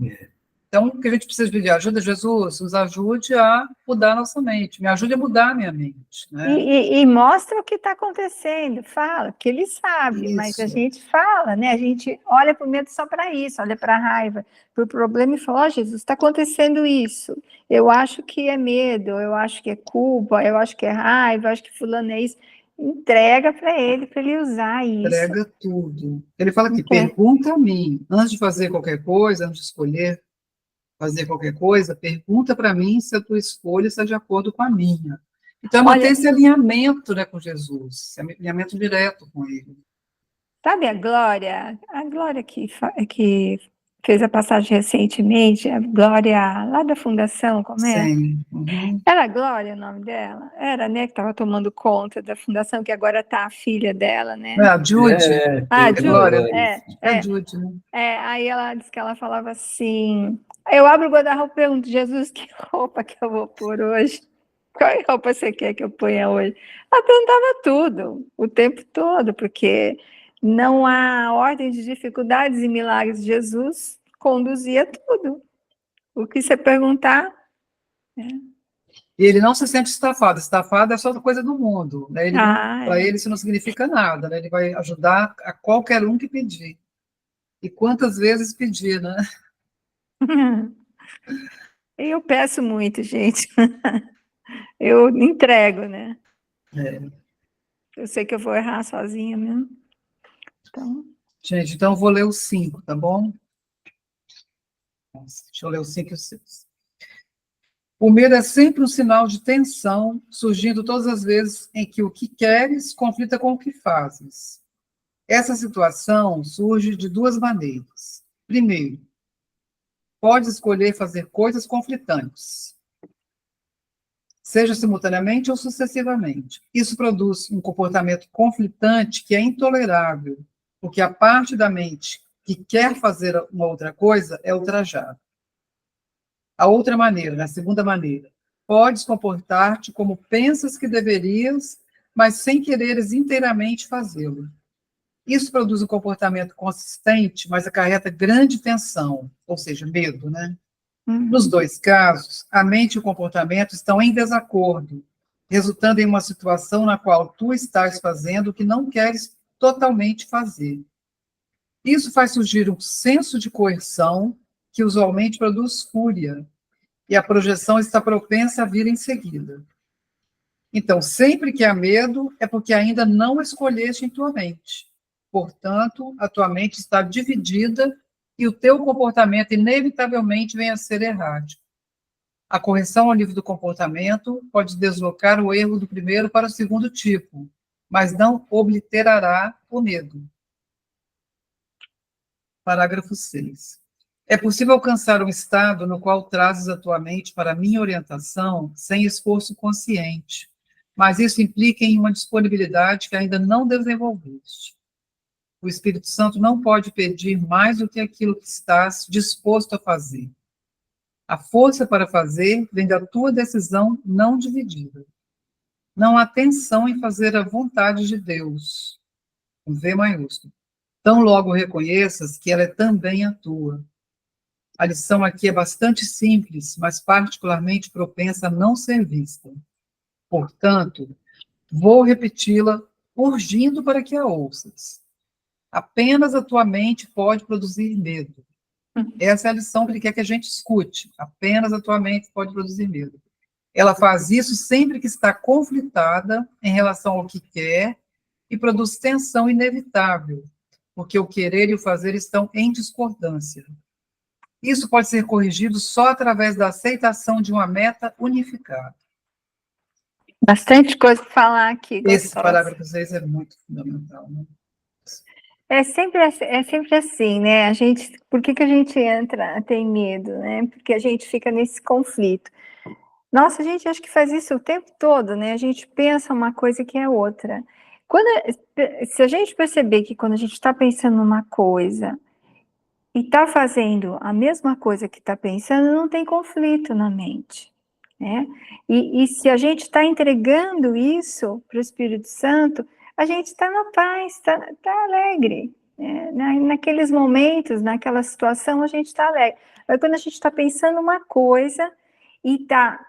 Então, o que a gente precisa pedir ajuda, Jesus, nos ajude a mudar a nossa mente, me ajude a mudar a minha mente, né? e mostra o que está acontecendo, fala, porque ele sabe, mas a Isso, gente fala, né? A gente olha para o medo só para isso, olha para a raiva, para o problema e fala: ó, Jesus, está acontecendo isso. Eu acho que é medo, eu acho que é culpa, eu acho que é raiva, eu acho que fulano é isso. Entrega para ele usar isso. prega tudo. Ele fala aqui: Entrega. pergunta a mim, antes de fazer qualquer coisa, antes de escolher fazer qualquer coisa, pergunta para mim se a tua escolha está de acordo com a minha. Então, é manter Olha, esse alinhamento, né, com Jesus, esse alinhamento direto com ele. sabe a Glória que fez a passagem recentemente, a Glória lá da Fundação, como é? Sim. Uhum. Era Glória o nome dela? Era, né, que estava tomando conta da fundação, que agora está a filha dela, né? É a Jude, Ah, é Jude, Glória, Dolores. é a Jude, né? aí ela disse que ela falava assim, eu abro o guarda-roupa e pergunto: Jesus, que roupa que eu vou pôr hoje? Qual roupa você quer que eu ponha hoje? Ela perguntava tudo, o tempo todo, porque não há ordem de dificuldades e milagres. Jesus conduzia tudo. O que você perguntar, né? E ele não se sente estafado. Estafado é só coisa do mundo, né? Ele não, Ah, para é. ele isso não significa nada, né? Ele vai ajudar a qualquer um que pedir. E quantas vezes pedir, né? Eu peço muito, gente. Eu entrego, né? É. Eu sei que eu vou errar sozinha mesmo. Então, Gente, então eu vou ler os 5, tá bom? Deixa eu ler os 5 e os 6. O medo é sempre um sinal de tensão, surgindo todas as vezes em que o que queres conflita com o que fazes. Essa situação surge de duas maneiras. Primeiro, pode escolher fazer coisas conflitantes, seja simultaneamente ou sucessivamente. Isso produz um comportamento conflitante que é intolerável, porque a parte da mente que quer fazer uma outra coisa é ultrajada. A outra maneira, a segunda maneira, podes comportar-te como pensas que deverias, mas sem quereres inteiramente fazê-lo. Isso produz um comportamento consistente, mas acarreta grande tensão, ou seja, medo, né? Nos dois casos, a mente e o comportamento estão em desacordo, resultando em uma situação na qual tu estás fazendo o que não queres totalmente fazer. Isso faz surgir um senso de coerção que usualmente produz fúria, e a projeção está propensa a vir em seguida. Então, sempre que há medo, é porque ainda não escolheste em tua mente. Portanto, a tua mente está dividida e o teu comportamento inevitavelmente vem a ser errático. A correção ao nível do comportamento pode deslocar o erro do primeiro para o segundo tipo, mas não obliterará o medo. Parágrafo 6. É possível alcançar um estado no qual trazes a tua mente para a minha orientação sem esforço consciente, mas isso implica em uma disponibilidade que ainda não desenvolveste. O Espírito Santo não pode pedir mais do que aquilo que estás disposto a fazer. A força para fazer vem da tua decisão não dividida. Não há tensão em fazer a vontade de Deus, com V maiúsculo. Tão logo reconheças que ela é também a tua. A lição aqui é bastante simples, mas particularmente propensa a não ser vista. Portanto, vou repeti-la, urgindo para que a ouças. Apenas a tua mente pode produzir medo. Essa é a lição que ele quer que a gente escute. Apenas a tua mente pode produzir medo. Ela faz isso sempre que está conflitada em relação ao que quer e produz tensão inevitável, porque o querer e o fazer estão em discordância. Isso pode ser corrigido só através da aceitação de uma meta unificada. Bastante coisa para falar aqui. Esse gostosa. parágrafo 6 é muito fundamental, né? É sempre assim, né? Por que a gente tem medo, né? Porque a gente fica nesse conflito. Nossa, a gente acho que faz isso o tempo todo, né? A gente pensa uma coisa que é outra. Se a gente perceber que quando a gente está pensando uma coisa e está fazendo a mesma coisa que está pensando, não tem conflito na mente, né? E se a gente está entregando isso para o Espírito Santo, a gente está na paz, está alegre. Naqueles momentos, naquela situação, a gente está alegre. Mas quando a gente está pensando uma coisa e está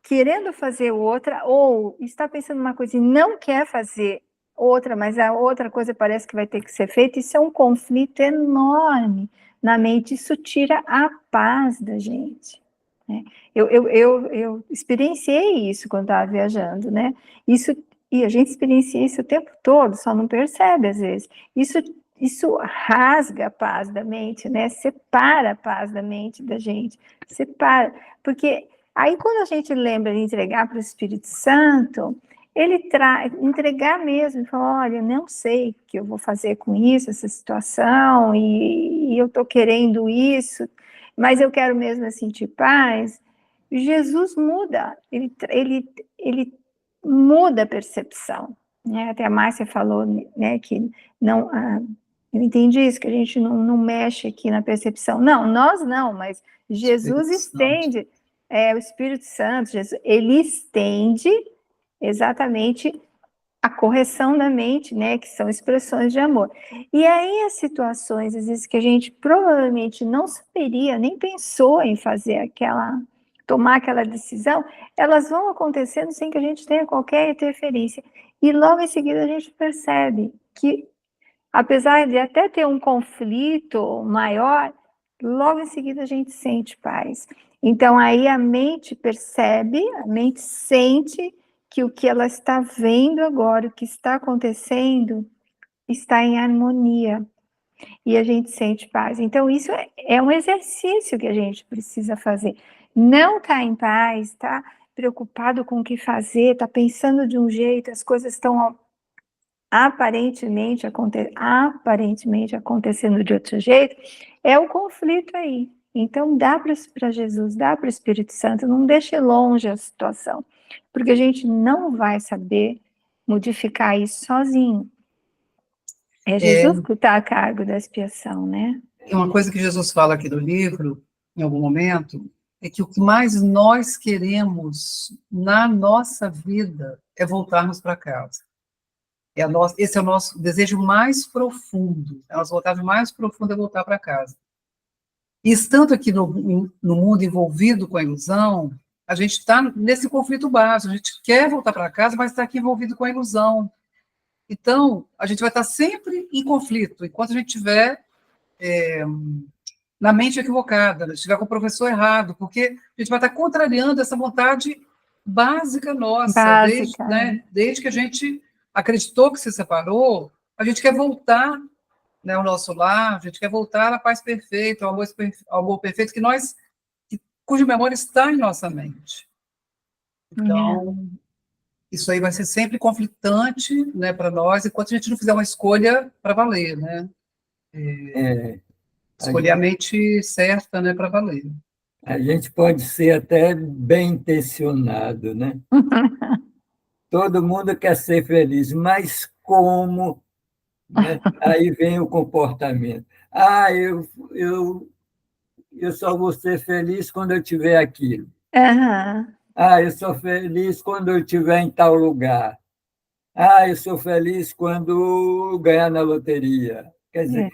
querendo fazer outra, ou está pensando uma coisa e não quer fazer outra, mas a outra coisa parece que vai ter que ser feita, isso é um conflito enorme na mente, isso tira a paz da gente. Né? Eu experienciei isso quando estava viajando, né? E a gente experiencia isso o tempo todo, só não percebe às vezes. Isso rasga a paz da mente, né? Separa a paz da mente da gente, separa, porque aí, quando a gente lembra de entregar para o Espírito Santo, ele entregar mesmo, falar, olha, não sei o que eu vou fazer com isso, essa situação, e eu estou querendo isso, mas eu quero mesmo sentir paz. Jesus muda, ele muda a percepção. Né? Até a Márcia falou, né, que não... eu entendi isso, que a gente não mexe aqui na percepção. Não, nós não, mas Jesus estende... o Espírito Santo, Jesus, ele estende exatamente a correção da mente, né, que são expressões de amor. E aí as situações, às vezes, que a gente provavelmente não saberia, nem pensou em tomar aquela decisão, elas vão acontecendo sem que a gente tenha qualquer interferência. E logo em seguida a gente percebe que, apesar de até ter um conflito maior, logo em seguida a gente sente paz. Então, aí a mente percebe, a mente sente que o que ela está vendo agora, o que está acontecendo, está em harmonia. E a gente sente paz. Então, isso é um exercício que a gente precisa fazer. Não estar em paz, estar preocupado com o que fazer, estar pensando de um jeito, as coisas estão aparentemente acontecendo de outro jeito, é o conflito aí. Então, dá para Jesus, dá para o Espírito Santo, não deixe longe a situação, porque a gente não vai saber modificar isso sozinho. É Jesus que está a cargo da expiação, né? E uma coisa que Jesus fala aqui no livro, em algum momento, é que o que mais nós queremos na nossa vida é voltarmos para casa. Esse é o nosso desejo mais profundo. A nossa vontade mais profunda é voltar para casa. E estando aqui no mundo envolvido com a ilusão, a gente está nesse conflito básico. A gente quer voltar para casa, mas está aqui envolvido com a ilusão. Então, a gente vai estar sempre em conflito, enquanto a gente estiver na mente equivocada, estiver com o professor errado, porque a gente vai estar contrariando essa vontade básica nossa, desde que a gente acreditou que se separou, a gente quer voltar, né, ao nosso lar, a gente quer voltar à paz perfeita, ao amor perfeito cuja memória está em nossa mente. Então, isso aí vai ser sempre conflitante, né, para nós, enquanto a gente não fizer uma escolha para valer, né? Escolher a mente certa, né, para valer. A gente pode ser até bem intencionado, né? Todo mundo quer ser feliz, mas como? Né? Aí vem o comportamento. Eu só vou ser feliz quando eu tiver aquilo. Eu sou feliz quando eu estiver em tal lugar. Eu sou feliz quando ganhar na loteria. Quer dizer,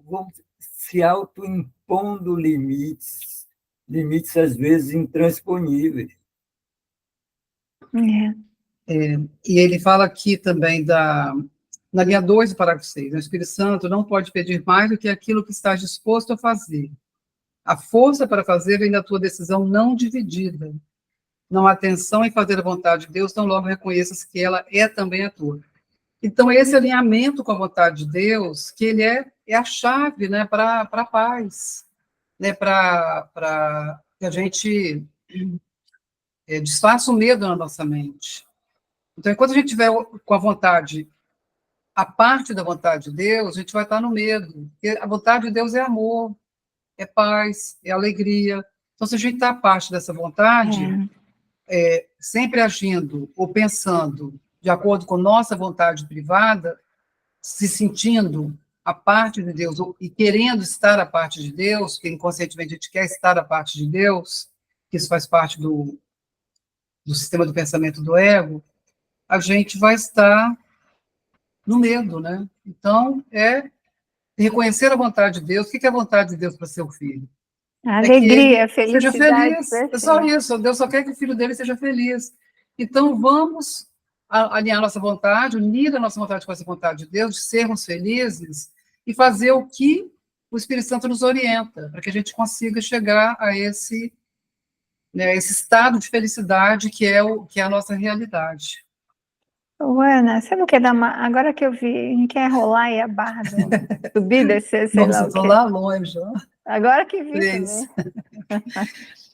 vamos se autoimpondo limites às vezes intransponíveis. E ele fala aqui também Na linha 2 do parágrafo 6, o Espírito Santo não pode pedir mais do que aquilo que está disposto a fazer. A força para fazer vem da tua decisão não dividida. Não há tensão em fazer a vontade de Deus, tão logo reconheças que ela é também a tua. Então, esse alinhamento com a vontade de Deus, que ele é a chave, né, para a paz, né, para que a gente desfaça o medo na nossa mente. Então, enquanto a gente tiver com a vontade, a parte da vontade de Deus, a gente vai estar no medo. Porque a vontade de Deus é amor, é paz, é alegria. Então, se a gente está a parte dessa vontade, sempre agindo ou pensando de acordo com nossa vontade privada, se sentindo a parte de Deus e querendo estar a parte de Deus, porque inconscientemente a gente quer estar a parte de Deus, que isso faz parte do sistema do pensamento do ego, a gente vai estar no medo, né? Então, reconhecer a vontade de Deus. O que é a vontade de Deus para seu filho? Alegria, seja felicidade. feliz. É só isso. Deus só quer que o filho dele seja feliz. Então, vamos alinhar nossa vontade, unir a nossa vontade com essa vontade de Deus, de sermos felizes e fazer o que o Espírito Santo nos orienta, para que a gente consiga chegar a esse estado de felicidade que é a nossa realidade. Ô, Ana, você não quer dar uma... Agora que eu vi, não quer rolar aí a barra subir, descer, sei lá o Estou quê. lá longe. Ó. Agora que vi Três. também.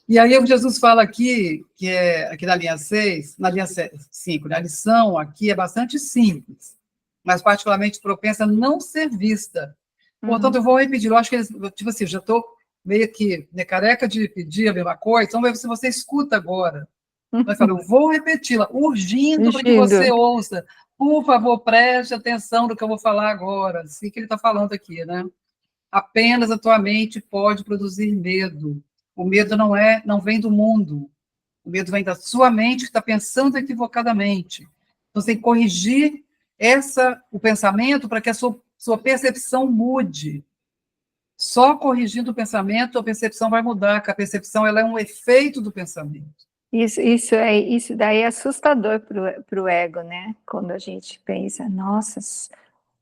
E aí o Jesus fala aqui, que é aqui na linha 6, na linha 5, né? A lição aqui é bastante simples, mas particularmente propensa a não ser vista. Portanto, eu vou repetir, eu acho que eles, tipo assim, já estou meio que careca de pedir a mesma coisa, então se você escuta agora. Vai falar, eu vou repeti-la, urgindo para que você ouça. Por favor, preste atenção no que eu vou falar agora. Assim que ele está falando aqui, né? Apenas a tua mente pode produzir medo. O medo não vem do mundo. O medo vem da sua mente que está pensando equivocadamente. Então, você tem que corrigir o pensamento para que a sua percepção mude. Só corrigindo o pensamento, a percepção vai mudar, porque a percepção ela é um efeito do pensamento. Isso daí é assustador para o ego, né? Quando a gente pensa, nossa,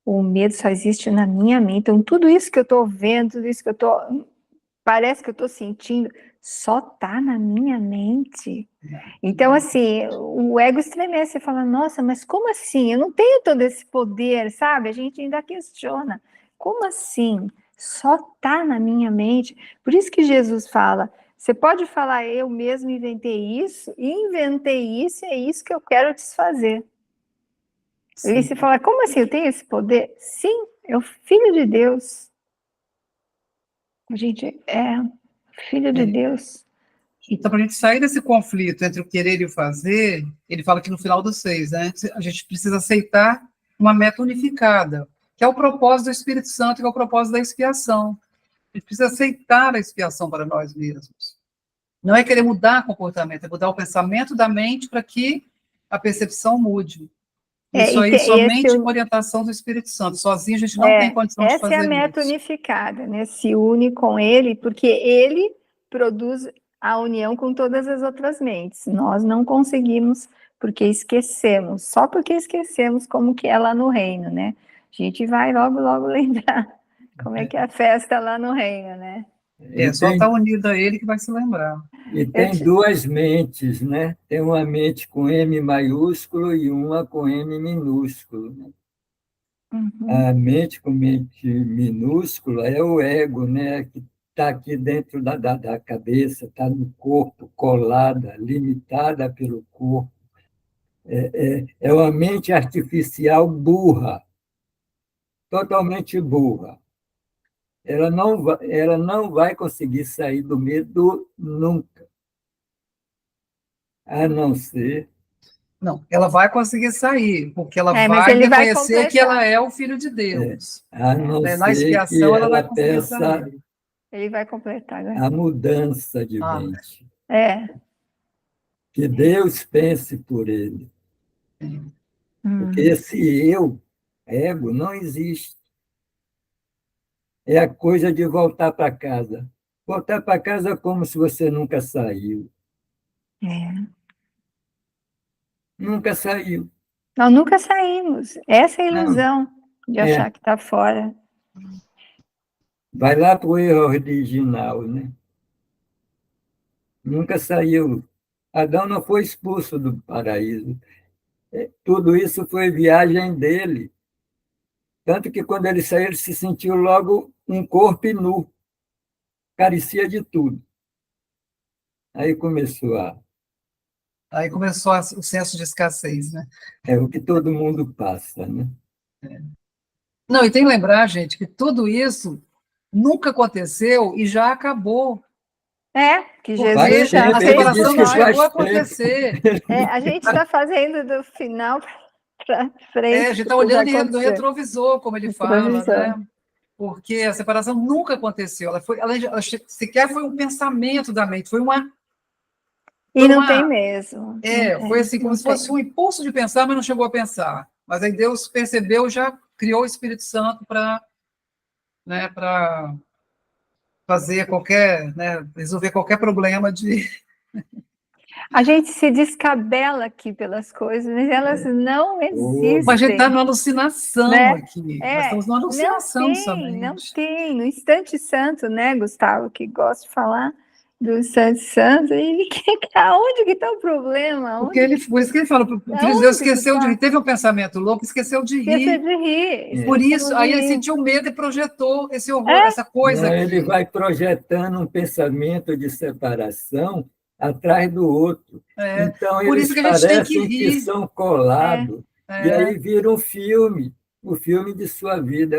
o medo só existe na minha mente. Então, tudo isso que eu estou vendo, tudo isso que parece que eu estou sentindo, só está na minha mente. Então, assim, o ego estremece, você fala, nossa, mas como assim? Eu não tenho todo esse poder, sabe? A gente ainda questiona. Como assim? Só está na minha mente. Por isso que Jesus fala, você pode falar, eu mesmo inventei isso, e é isso que eu quero desfazer. Ele se fala, como assim, eu tenho esse poder? Sim, é o Filho de Deus. A gente é Filho de Deus. Então, para a gente sair desse conflito entre o querer e o fazer, ele fala que no final do 6, né, a gente precisa aceitar uma meta unificada, que é o propósito do Espírito Santo, que é o propósito da expiação. A gente precisa aceitar a expiação para nós mesmos. Não é querer mudar comportamento, é mudar o pensamento da mente para que a percepção mude. Isso aí somente com orientação do Espírito Santo. Sozinho a gente não tem condição de fazer isso. Essa é a meta unificada, né? Se une com ele, porque ele produz a união com todas as outras mentes. Nós não conseguimos porque esquecemos, só porque esquecemos como que é lá no reino, né? A gente vai logo, logo lembrar como é que é a festa lá no reino, né? Só estar unido a ele que vai se lembrar. E tem duas mentes, né? Tem uma mente com M maiúsculo e uma com M minúsculo. Né? A mente com mente minúscula é o ego, né? Que está aqui dentro da cabeça, está no corpo, colada, limitada pelo corpo. É uma mente artificial burra, totalmente burra. Ela não vai conseguir sair do medo nunca. A não ser... Não, ela vai conseguir sair, porque ela vai reconhecer que ela é o Filho de Deus. A não Na ser expiação, que ela vai ela conseguir peça sair. Ele vai completar, né? a mudança de mente. É. Que Deus pense por ele. Porque esse eu, ego, não existe. É a coisa de voltar para casa. Voltar para casa como se você nunca saiu. Nunca saiu. Nós nunca saímos. Essa é a Não. ilusão de achar que está fora. Vai lá para o erro original, né? Nunca saiu. Adão não foi expulso do paraíso. Tudo isso foi viagem dele. Tanto que quando ele saiu, ele se sentiu logo um corpo nu. Carecia de tudo. Aí começou Aí começou o senso de escassez, né? É o que todo mundo passa, né? Não, e tem que lembrar, gente, que tudo isso nunca aconteceu e já acabou. Que Porque Jesus já a tempo, ele fez separação disse não que história. chegou a faz tempo. acontecer. A gente está fazendo do final para frente. A gente está o que já olhando do aconteceu. retrovisor, como ele fala, né? Porque a separação nunca aconteceu. Ela sequer foi um pensamento da mente, foi uma. E não tem mesmo. Foi assim, como se fosse um impulso de pensar, mas não chegou a pensar. Mas aí Deus percebeu, já criou o Espírito Santo para, né, para fazer qualquer, né, resolver qualquer problema de. A gente se descabela aqui pelas coisas, mas elas não existem. Mas a gente está numa alucinação, né? aqui. Nós estamos numa alucinação somente. Não tem. No instante santo, né, Gustavo, que gosta de falar do instante santo, ele quer. Onde que está o problema? Por isso que ele fala, o filho de Deus esqueceu de rir, teve um pensamento louco, esqueceu de rir. Por isso, aí ele sentiu medo e projetou esse horror, essa coisa. Não, ele vai projetando um pensamento de separação atrás do outro. Então, por eles isso que a gente tem parecem que rir. são colados. E aí vira um filme, o filme de sua vida.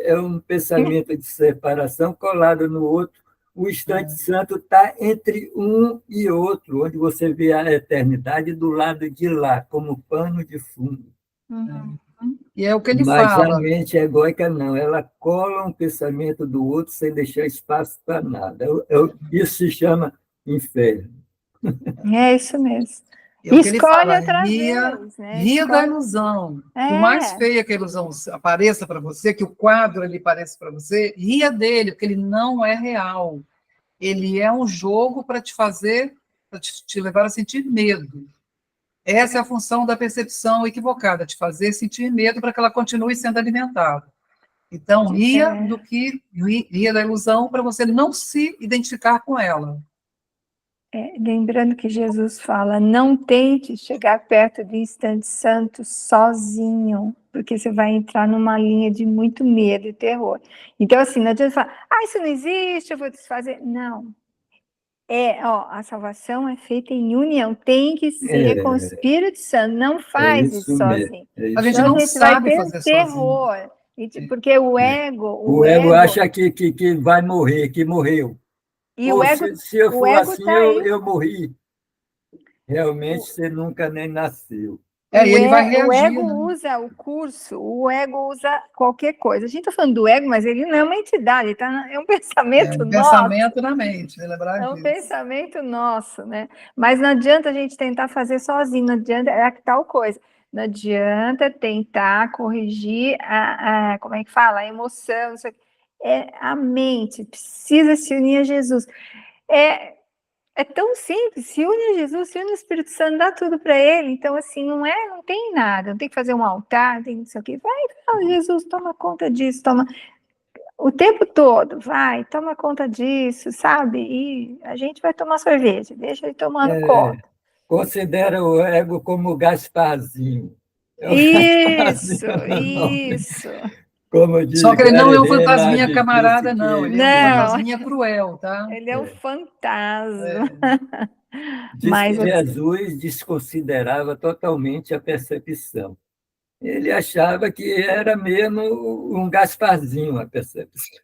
É um pensamento de separação colado no outro. O instante santo está entre um e outro, onde você vê a eternidade do lado de lá, como pano de fundo. E é o que ele Mas fala. a mente egóica não, ela cola um pensamento do outro sem deixar espaço para nada. Isso se chama inferno. É isso mesmo. É o que ele fala, outra vez, né? Ria da ilusão. Por mais feia que a ilusão apareça para você, que o quadro ele pareça para você, ria dele, porque ele não é real. Ele é um jogo para te fazer, para te levar a sentir medo. Essa é a função da percepção equivocada, te fazer sentir medo para que ela continue sendo alimentada. Então, ria da ilusão para você não se identificar com ela. Lembrando que Jesus fala, não tente chegar perto do instante santo sozinho, porque você vai entrar numa linha de muito medo e terror. Então, assim, não adianta falar, isso não existe, eu vou desfazer. Não. A salvação é feita em união, tem que ser com o Espírito Santo, não faz isso sozinho. A gente não sabe fazer terror, sozinho. Porque o ego... O ego acha que vai morrer, que morreu. E o ego, se eu for assim, eu morri. Realmente, você nunca nem nasceu. Ele vai reagir. O ego usa o curso, o ego usa qualquer coisa. A gente está falando do ego, mas ele não é uma entidade, é um pensamento nosso. Pensamento na mente, lembrar disso. É um pensamento nosso, né? Mas não adianta a gente tentar fazer sozinho, não adianta, tal coisa. Não adianta tentar corrigir como é que fala? A emoção, isso aqui. A mente precisa se unir a Jesus. É tão simples, se une a Jesus, se une ao Espírito Santo, dá tudo para ele. Então, assim, não tem nada, não tem que fazer um altar, não tem não sei o quê. Vai, Jesus, toma conta disso, toma o tempo todo, vai, toma conta disso, sabe? E a gente vai tomar sorvete, deixa ele tomando conta. Considera o ego como Gasparzinho. Isso. Como diz, só que ele não é um fantasminha camarada, não. Ele é um fantasminha cruel, tá? Ele é um fantasma. Diz que Jesus desconsiderava totalmente a percepção. Ele achava que era mesmo um Gasparzinho a percepção.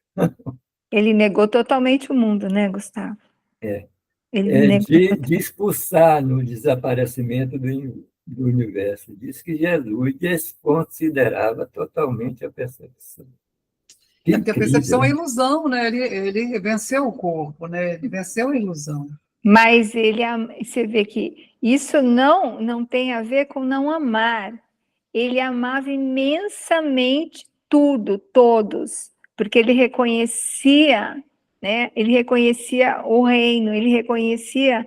Ele negou totalmente o mundo, né, Gustavo? De expulsar no desaparecimento do universo. Diz que Jesus desconsiderava totalmente a percepção. Porque a percepção é ilusão, né? Ele venceu o corpo, né? Ele venceu a ilusão. Mas você vê que isso não tem a ver com não amar. Ele amava imensamente tudo, todos, porque ele reconhecia, né? Ele reconhecia o reino, ele reconhecia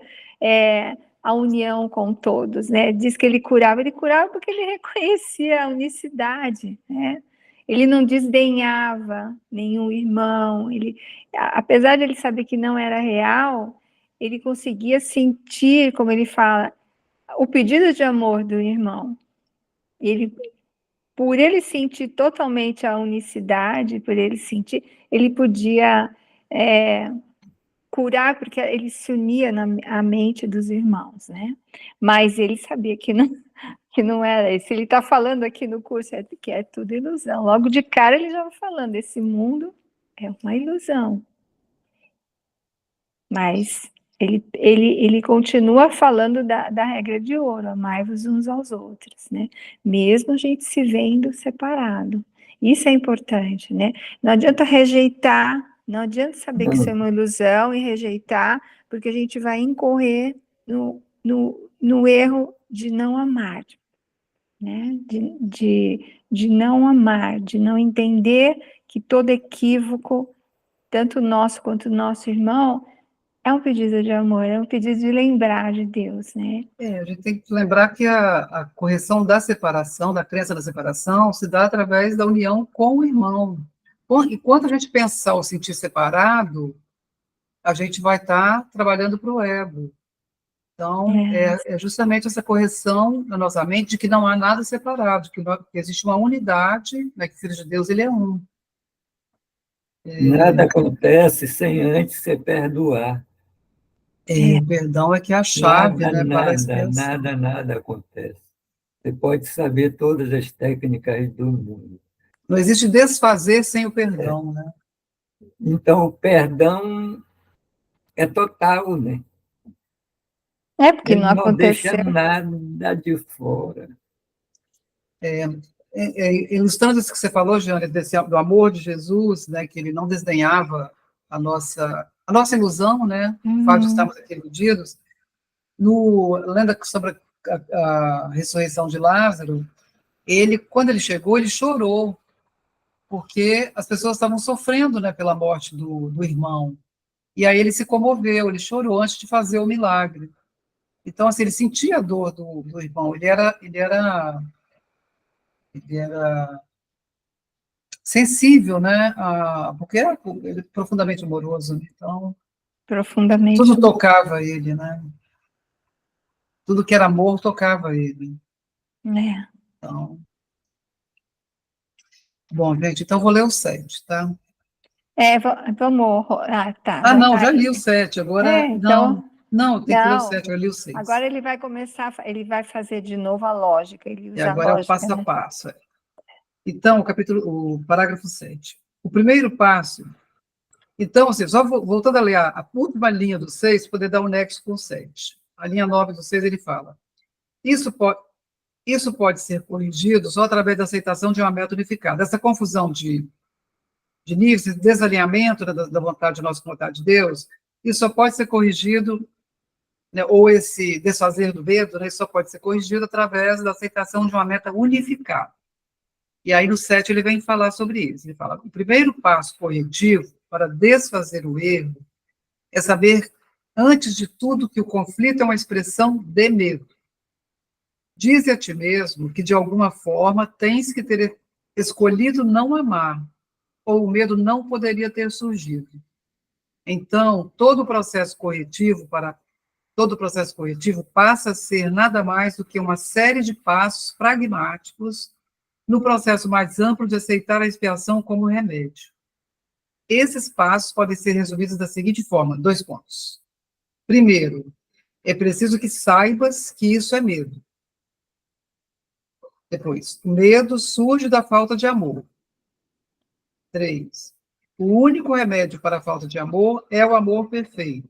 a união com todos, né? Diz que ele curava porque ele reconhecia a unicidade, né? Ele não desdenhava nenhum irmão, apesar de ele saber que não era real, ele conseguia sentir, como ele fala, o pedido de amor do irmão. Por ele sentir totalmente a unicidade, por ele sentir, ele podia curar, porque ele se unia à mente dos irmãos, né? Mas ele sabia que não era isso. Ele está falando aqui no curso que é tudo ilusão. Logo de cara ele já vai falando, esse mundo é uma ilusão. Mas ele continua falando da regra de ouro, amai-vos uns aos outros, né? Mesmo a gente se vendo separado. Isso é importante, né? Não adianta rejeitar, não adianta saber que isso é uma ilusão e rejeitar, porque a gente vai incorrer no erro de não amar, né? De não amar, de não entender que todo equívoco, tanto nosso quanto nosso irmão, é um pedido de amor, é um pedido de lembrar de Deus, né? A gente tem que lembrar que a correção da separação, da crença da separação, se dá através da união com o irmão. Enquanto a gente pensar ou sentir separado, a gente vai estar trabalhando para o ego. Então, é justamente essa correção na nossa mente de que não há nada separado, que existe uma unidade, né, que o Filho de Deus ele é um. Nada acontece sem antes se perdoar. O perdão é que é a chave, né, para a expiação. Nada acontece. Você pode saber todas as técnicas do mundo. Não existe desfazer sem o perdão, né? Então, o perdão é total, né? Porque Ele não aconteceu. Deixa nada de fora. Ilustrando isso que você falou, Jane, do amor de Jesus, né, que ele não desdenhava a nossa ilusão, né, o fato de estarmos aqui iludidos, lendo sobre a ressurreição de Lázaro, quando ele chegou, ele chorou, porque as pessoas estavam sofrendo, né, pela morte do irmão. E aí ele se comoveu, ele chorou antes de fazer o milagre. Então, assim, ele sentia a dor do irmão, ele era sensível, né, porque ele profundamente amoroso, né? Então, Profundamente. tudo tocava ele, né? Tudo que era amor tocava ele. Então, bom, gente, então vou ler o 7, tá? Vamos. Tá. Não, já li o 7, agora. Então, não, tem que ler o 7, eu li o 6. Agora ele vai começar, ele vai fazer de novo a lógica. Ele usa E agora a lógica, é o passo a passo. Então, o parágrafo 7. O primeiro passo. Então, assim, só voltando a ler a última linha do 6, poder dar um nexo com o 7. A linha 9 do 6, ele fala: Isso pode ser corrigido só através da aceitação de uma meta unificada. Essa confusão de níveis, esse desalinhamento da vontade nossa com a vontade de Deus, isso só pode ser corrigido, né, ou esse desfazer do medo, né, isso só pode ser corrigido através da aceitação de uma meta unificada. E aí, no 7, ele vem falar sobre isso. Ele fala: o primeiro passo corretivo para desfazer o erro é saber, antes de tudo, que o conflito é uma expressão de medo. Dize a ti mesmo que, de alguma forma, tens que ter escolhido não amar, ou o medo não poderia ter surgido. Então, todo o processo corretivo passa a ser nada mais do que uma série de passos pragmáticos no processo mais amplo de aceitar a expiação como remédio. Esses passos podem ser resumidos da seguinte forma: 2 pontos. Primeiro, é preciso que saibas que isso é medo. Depois, o medo surge da falta de amor. 3, o único remédio para a falta de amor é o amor perfeito.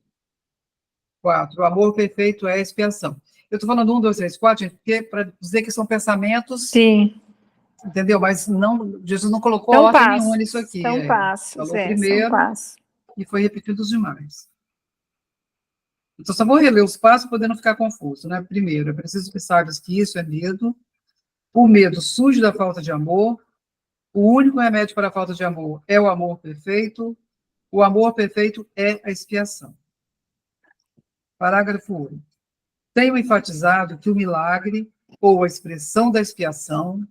4, o amor perfeito é a expiação. Eu estou falando 1, 2, 3, 4, gente, porque para dizer que são pensamentos. Sim. Entendeu? Mas Jesus não colocou ordem nenhuma nisso aqui. São passos. Falou primeiro são passos. E foi repetido os demais. Então, só vou reler os passos para poder não ficar confuso, né? Primeiro, é preciso que saibas que isso é medo. O medo surge da falta de amor. O único remédio para a falta de amor é o amor perfeito. O amor perfeito é a expiação. Parágrafo 8. tenho enfatizado que o milagre, ou a expressão da expiação,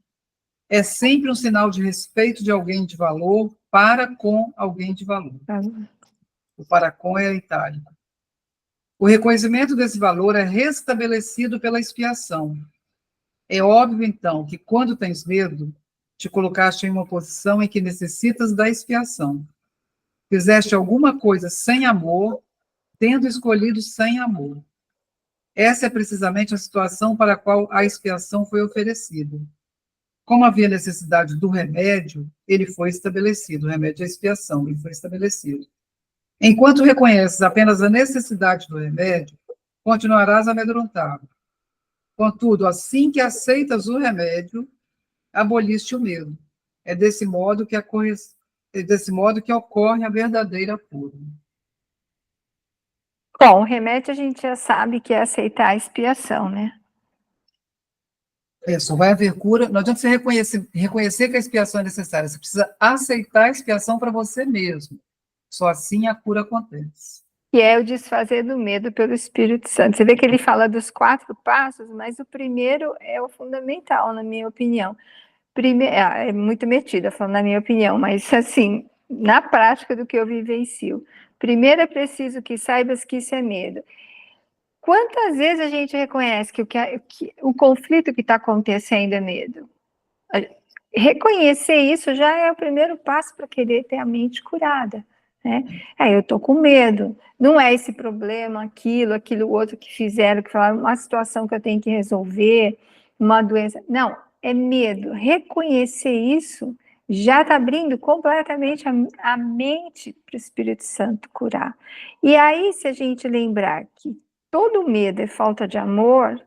é sempre um sinal de respeito de alguém de valor para com alguém de valor. O para com é itálico. O reconhecimento desse valor é restabelecido pela expiação. É óbvio, então, que quando tens medo, te colocaste em uma posição em que necessitas da expiação. Fizeste alguma coisa sem amor, tendo escolhido sem amor. Essa é precisamente a situação para a qual a expiação foi oferecida. Como havia necessidade do remédio, ele foi estabelecido. O remédio é a expiação, ele foi estabelecido. Enquanto reconheces apenas a necessidade do remédio, continuarás amedrontado. Contudo, assim que aceitas o remédio, aboliste o medo. É desse modo que ocorre a verdadeira cura. Bom, o remédio a gente já sabe que é aceitar a expiação, né? Só vai haver cura. Não adianta você reconhecer que a expiação é necessária. Você precisa aceitar a expiação para você mesmo. Só assim a cura acontece. Que é o desfazer do medo pelo Espírito Santo. Você vê que ele fala dos 4 passos, mas o primeiro é o fundamental, na minha opinião. É muito metida, falando na minha opinião, mas assim, na prática do que eu vivencio. Primeiro é preciso que saibas que isso é medo. Quantas vezes a gente reconhece que o conflito que está acontecendo é medo? Reconhecer isso já é o primeiro passo para querer ter a mente curada, né? Eu estou com medo, não é esse problema, aquilo outro que fizeram, que falaram, uma situação que eu tenho que resolver, uma doença. Não, é medo. Reconhecer isso já está abrindo completamente a mente para o Espírito Santo curar. E aí, se a gente lembrar que todo medo é falta de amor,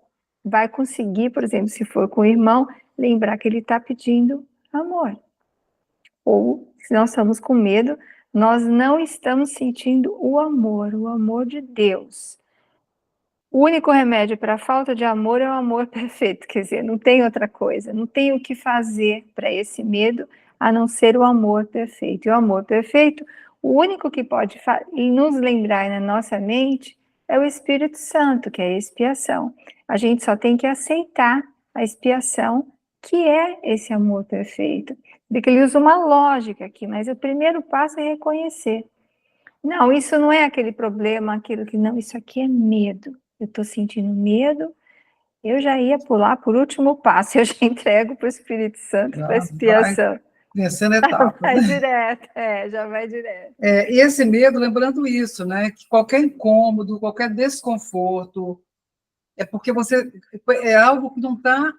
vai conseguir, por exemplo, se for com o irmão, lembrar que ele está pedindo amor. Ou, se nós estamos com medo, nós não estamos sentindo o amor de Deus. O único remédio para a falta de amor é o amor perfeito, quer dizer, não tem outra coisa, não tem o que fazer para esse medo, a não ser o amor perfeito. E o amor perfeito, o único que pode nos lembrar na nossa mente é o Espírito Santo, que é a expiação. A gente só tem que aceitar a expiação, que é esse amor perfeito. Porque ele usa uma lógica aqui, mas o primeiro passo é reconhecer. Não, isso não é aquele problema, aquilo que não, isso aqui é medo. Eu estou sentindo medo, eu já ia pular por último passo, eu já entrego para o Espírito Santo, para a expiação. Vencendo etapa. Vai direto, já vai direto. E esse medo, lembrando isso, né, que qualquer incômodo, qualquer desconforto, é porque é algo que não está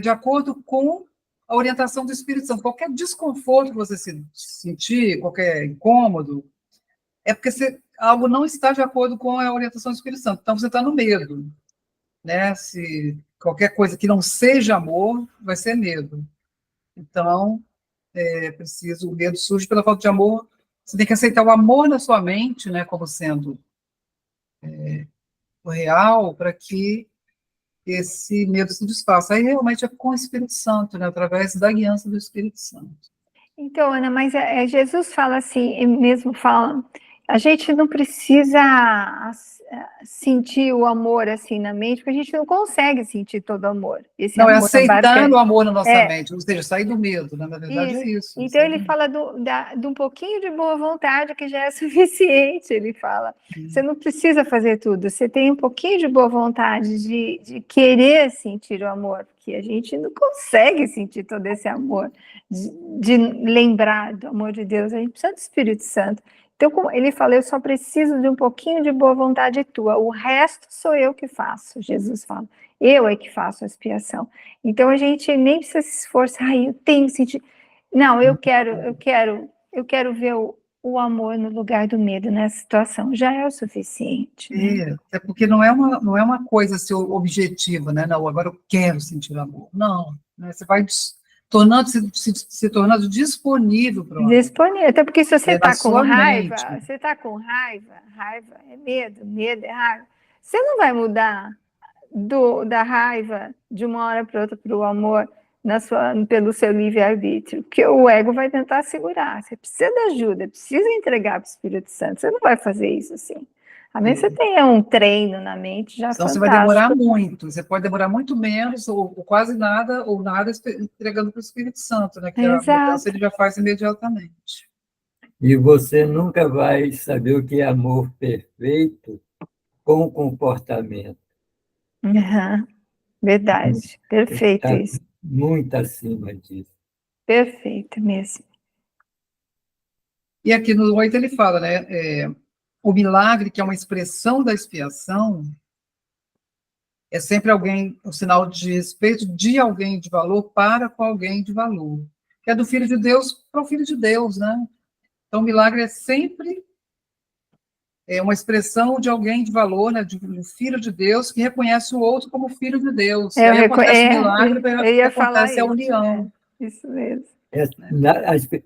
de acordo com a orientação do Espírito Santo. Qualquer desconforto que você sentir, qualquer incômodo, é porque algo não está de acordo com a orientação do Espírito Santo. Então, você está no medo. Né? Se qualquer coisa que não seja amor, vai ser medo. Então, o medo surge pela falta de amor. Você tem que aceitar o amor na sua mente, né, como sendo o real, para que esse medo se desfaça. Aí, realmente, é com o Espírito Santo, né, através da guiança do Espírito Santo. Então, Ana, mas Jesus fala assim, ele mesmo fala, a gente não precisa sentir o amor assim na mente, porque a gente não consegue sentir todo o amor. Esse não, amor é aceitando o amor na nossa mente, ou seja, sair do medo, né? Na verdade é isso. Então ele fala de um pouquinho de boa vontade, que já é suficiente, ele fala. Você não precisa fazer tudo, você tem um pouquinho de boa vontade de querer sentir o amor, porque a gente não consegue sentir todo esse amor, de lembrar do amor de Deus, a gente precisa do Espírito Santo. Então, como ele fala, eu só preciso de um pouquinho de boa vontade tua, o resto sou eu que faço, Jesus fala, eu é que faço a expiação. Então, a gente nem precisa se esforçar, eu tenho que sentir, não, eu quero ver o amor no lugar do medo nessa situação, já é o suficiente. Né? É porque não é uma coisa seu objetivo, né? Não, agora eu quero sentir amor. Não, né? Você vai se tornando disponível para o amor. Disponível, até porque se você está com raiva, raiva é medo é raiva. Você não vai mudar da raiva de uma hora para outra para o amor pelo seu livre-arbítrio, porque o ego vai tentar segurar. Você precisa de ajuda, precisa entregar para o Espírito Santo. Você não vai fazer isso assim. A menos que você tenha um treino na mente, já é Então, você fantástico. vai demorar muito, você pode demorar muito menos, ou quase nada, ou nada, entregando para o Espírito Santo, né? Que a mudança ele já faz imediatamente. E você nunca vai saber o que é amor perfeito com comportamento. Uhum. Verdade, perfeito Está isso. muito acima disso. Perfeito mesmo. E aqui no 8 ele fala, né? O milagre, que é uma expressão da expiação, é sempre alguém, um sinal de respeito de alguém de valor para com alguém de valor. Que é do Filho de Deus para o Filho de Deus, né? Então, o milagre é sempre uma expressão de alguém de valor, né? De um Filho de Deus que reconhece o outro como Filho de Deus. E aí acontece o milagre, eu ia falar acontece a união. Isso mesmo.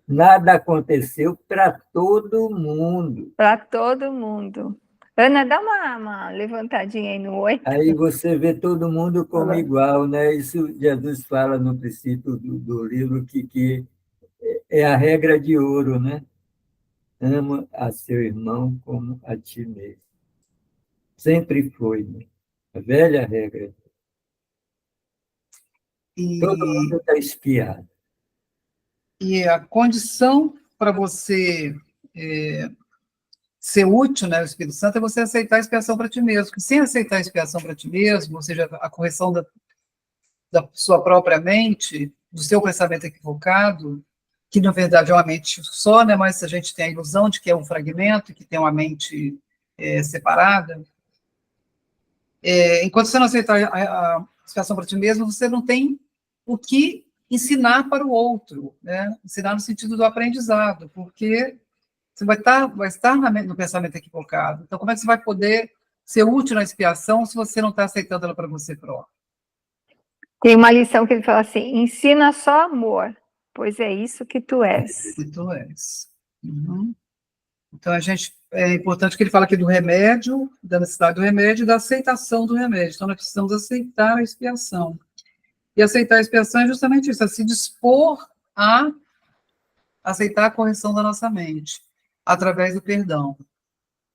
Nada aconteceu para todo mundo. Para todo mundo. Ana, dá uma levantadinha aí no 8. Aí você vê todo mundo como igual, né? Isso Jesus fala no princípio do livro, que é a regra de ouro, né? Ama a seu irmão como a ti mesmo. Sempre foi, né? A velha regra. Todo mundo está espiado. E a condição para você ser útil, né, o Espírito Santo, é você aceitar a expiação para ti mesmo. Porque sem aceitar a expiação para ti mesmo, ou seja, a correção da sua própria mente, do seu pensamento equivocado, que na verdade é uma mente só, né, mas a gente tem a ilusão de que é um fragmento, que tem uma mente separada. Enquanto você não aceitar a expiação para ti mesmo, você não tem o que ensinar para o outro, né? Ensinar no sentido do aprendizado, porque você vai estar no pensamento equivocado. Então, como é que você vai poder ser útil na expiação se você não está aceitando ela para você próprio? Tem uma lição que ele fala assim: ensina só amor, pois é isso que tu és. Que tu és. Uhum. Então, é importante que ele fala aqui do remédio, da necessidade do remédio e da aceitação do remédio. Então, nós precisamos aceitar a expiação. E aceitar a expiação é justamente isso, é se dispor a aceitar a correção da nossa mente, através do perdão.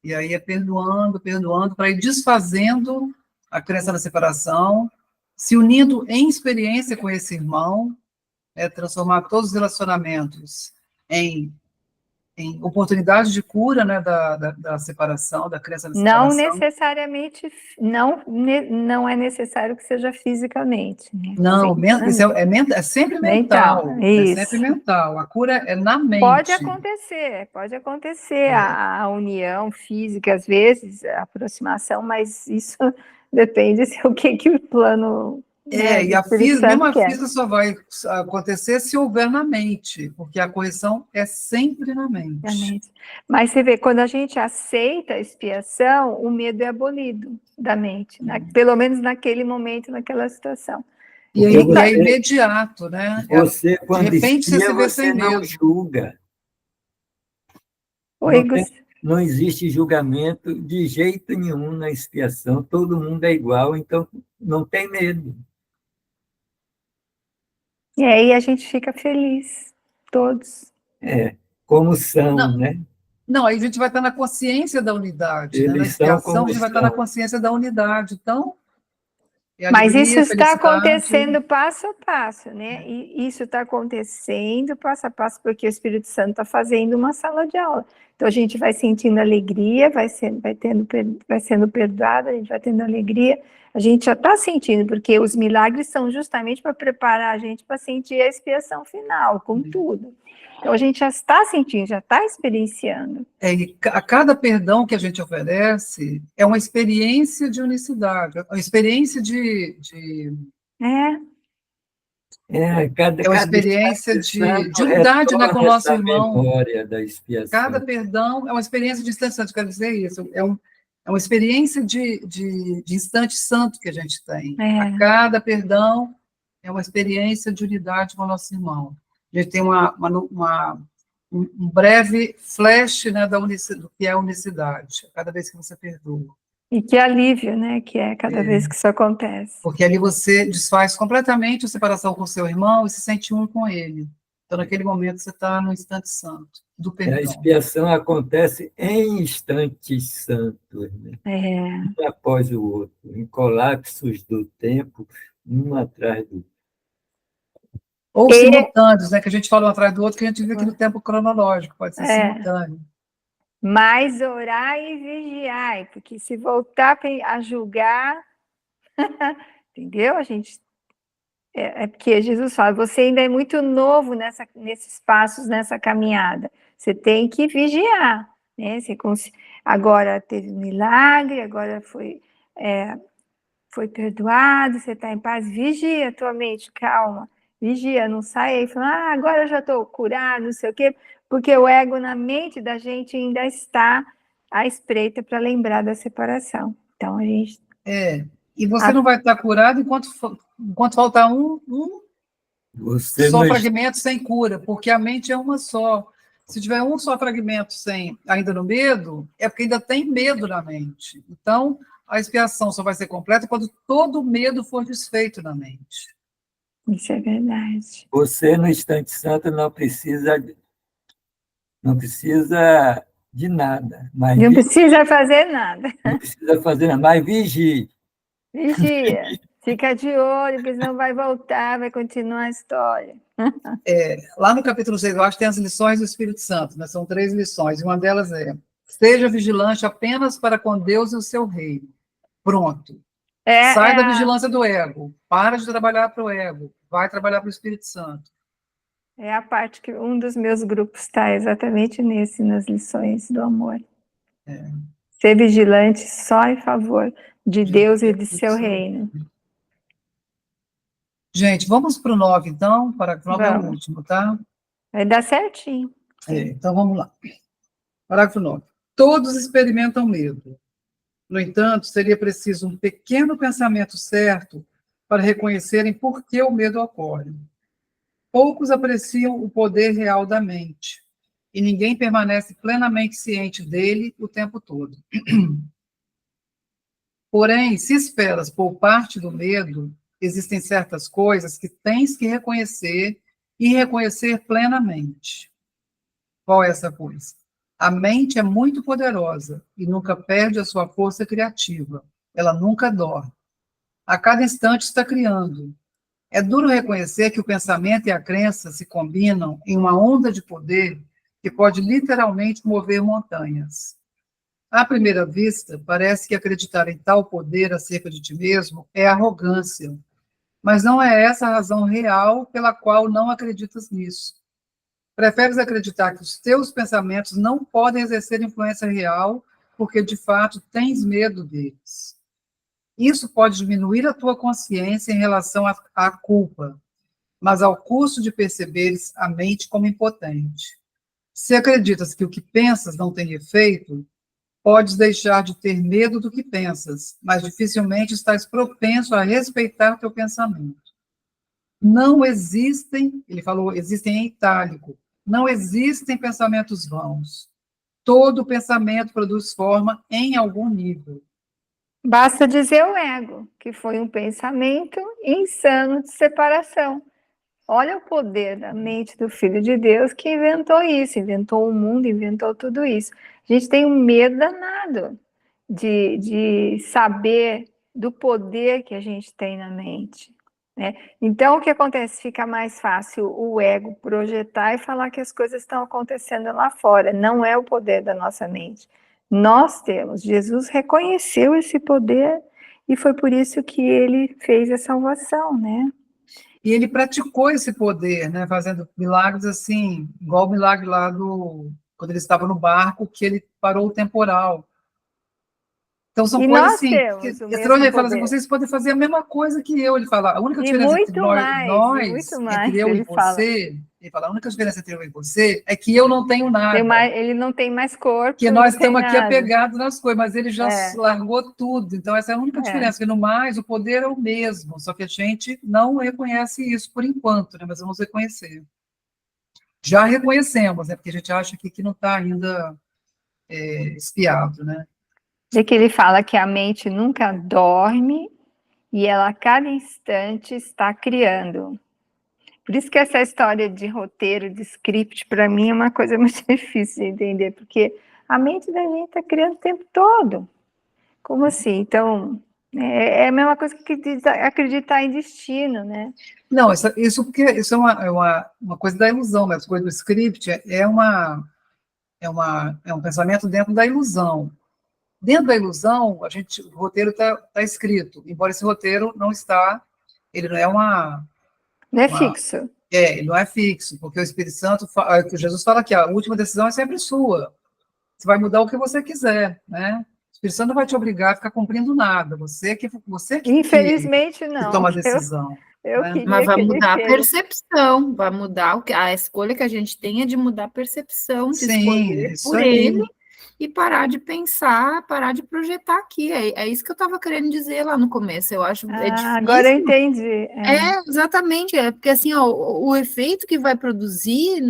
E aí é perdoando, perdoando, para ir desfazendo a crença da separação, se unindo em experiência com esse irmão, transformar todos os relacionamentos em oportunidade de cura, né, da separação, da crença da separação. Não necessariamente, não é necessário que seja fisicamente. Né? Não, isso é sempre mental. Isso. É sempre mental. A cura é na mente. Pode acontecer a união física, às vezes, a aproximação, mas isso depende o que o plano... E a física só vai acontecer se houver na mente, porque a correção é sempre na mente. Mas você vê, quando a gente aceita a expiação, o medo é abolido da mente, pelo menos naquele momento, naquela situação. E é imediato, né? Você, quando de repente, espia, você não julga. Não existe julgamento de jeito nenhum na expiação, todo mundo é igual, então não tem medo. E aí a gente fica feliz, todos. Como são, né? Não, aí a gente vai estar na consciência da unidade, né? Na expiação a gente vai estar na consciência da unidade, então... Mas isso está acontecendo passo a passo, né? E isso está acontecendo passo a passo, porque o Espírito Santo está fazendo uma sala de aula. Então a gente vai sentindo alegria, vai sendo perdoado, a gente vai tendo alegria. A gente já está sentindo, porque os milagres são justamente para preparar a gente para sentir a expiação final, com tudo. Então a gente já está sentindo, já está experienciando. E a cada perdão que a gente oferece é uma experiência de unicidade, uma experiência uma experiência de unidade, né, com o nosso irmão. Da expiação. Cada perdão é uma experiência de instante santo, quero dizer isso. É uma experiência de instante santo que a gente tem. A cada perdão é uma experiência de unidade com o nosso irmão. A gente tem um breve flash, né, do que é a unicidade, cada vez que você perdoa. E que alívio, né, que é cada vez que isso acontece. Porque ali você desfaz completamente a separação com o seu irmão e se sente um com ele. Então, naquele momento, você está no instante santo do A perdão. expiação acontece em instantes santos, né? Um após o outro, em colapsos do tempo, um atrás do outro. Ou simultâneos, né? Que a gente fala um atrás do outro, que a gente vê aqui no tempo cronológico, pode ser simultâneo. Mas orai e vigiai, porque se voltar a julgar, entendeu? A gente é porque Jesus fala, você ainda é muito novo nesses passos, nessa caminhada. Você tem que vigiar, né? Agora teve um milagre, agora foi perdoado, você está em paz, vigia a tua mente, calma, vigia, não sai aí falando, agora eu já estou curado, não sei o quê, porque o ego na mente da gente ainda está à espreita para lembrar da separação. Então, a gente... E você não vai estar curado enquanto faltar um só fragmento sem cura, porque a mente é uma só. Se tiver um só fragmento ainda no medo, é porque ainda tem medo na mente. Então, a expiação só vai ser completa quando todo o medo for desfeito na mente. Isso é verdade. Você, no instante santo, não precisa de nada. Mas não precisa fazer nada. Não precisa fazer nada, mas vigie. Vigia. Fica de olho, porque senão vai voltar, vai continuar a história. Lá no capítulo 6, eu acho que tem as lições do Espírito Santo, né? São 3 lições, e uma delas é: seja vigilante apenas para com Deus e o seu reino. Pronto. Sai da vigilância do ego, para de trabalhar para o ego, vai trabalhar para o Espírito Santo. É a parte que um dos meus grupos está exatamente nas lições do amor. Ser vigilante só em favor de Deus e de seu reino. Gente, vamos para o 9, então. O parágrafo 9 é o último, tá? Vai dar certinho. Então, vamos lá. Parágrafo 9. Todos experimentam medo. No entanto, seria preciso um pequeno pensamento certo para reconhecerem por que o medo ocorre. Poucos apreciam o poder real da mente, e ninguém permanece plenamente ciente dele o tempo todo. Porém, se esperas poupar-te do medo, existem certas coisas que tens que reconhecer e reconhecer plenamente. Qual é essa coisa? A mente é muito poderosa e nunca perde a sua força criativa. Ela nunca dorme. A cada instante está criando. É duro reconhecer que o pensamento e a crença se combinam em uma onda de poder que pode literalmente mover montanhas. À primeira vista, parece que acreditar em tal poder acerca de ti mesmo é arrogância, mas não é essa a razão real pela qual não acreditas nisso. Preferes acreditar que os teus pensamentos não podem exercer influência real porque, de fato, tens medo deles. Isso pode diminuir a tua consciência em relação à culpa, mas ao custo de perceberes a mente como impotente. Se acreditas que o que pensas não tem efeito, podes deixar de ter medo do que pensas, mas dificilmente estás propenso a respeitar teu pensamento. Não existem, ele falou, existem em itálico, não existem pensamentos vãos. Todo pensamento produz forma em algum nível. Basta dizer o ego, que foi um pensamento insano de separação. Olha o poder da mente do Filho de Deus que inventou isso, inventou o mundo, inventou tudo isso. A gente tem um medo danado de saber do poder que a gente tem na mente, né? Então, o que acontece? Fica mais fácil o ego projetar e falar que as coisas estão acontecendo lá fora. Não é o poder da nossa mente. Nós temos. Jesus reconheceu esse poder e foi por isso que ele fez a salvação, né? E ele praticou esse poder, né, fazendo milagres assim, igual o milagre lá quando ele estava no barco, que ele parou o temporal. Então, são coisas assim, ele fala assim, vocês podem fazer a mesma coisa que eu, ele fala, a única diferença entre entre eu e você, ele fala, a única diferença entre eu e você é que eu não tenho nada. Ele não tem mais corpo. Que nós estamos aqui apegados nas coisas, mas ele já largou tudo, então essa é a única diferença, que no mais o poder é o mesmo, só que a gente não reconhece isso por enquanto, né, mas vamos reconhecer. Já reconhecemos, né, porque a gente acha que não está ainda espiado, né. De que ele fala que a mente nunca dorme e ela a cada instante está criando. Por isso que essa história de roteiro, de script, para mim é uma coisa muito difícil de entender, porque a mente da gente está criando o tempo todo. Como assim? Então, é a mesma coisa que acreditar em destino, né? Não, isso é uma coisa da ilusão, né? Essa coisa do script é um pensamento dentro da ilusão. Dentro da ilusão, o roteiro está escrito, embora esse roteiro não está, ele não é Não é fixo. ele não é fixo, porque o Espírito Santo, que Jesus fala que a última decisão é sempre sua. Você vai mudar o que você quiser, né? O Espírito Santo não vai te obrigar a ficar cumprindo nada. Você que Infelizmente, não. que toma a decisão. Eu né? queria Mas vai que mudar a ele percepção, vai mudar a escolha que a gente tem é de mudar a percepção, de Sim, escolher isso por aí. ele e parar de pensar, parar de projetar aqui. É isso que eu estava querendo dizer lá no começo. Eu acho difícil. Agora eu entendi. Exatamente. É porque assim, ó, o efeito que vai produzir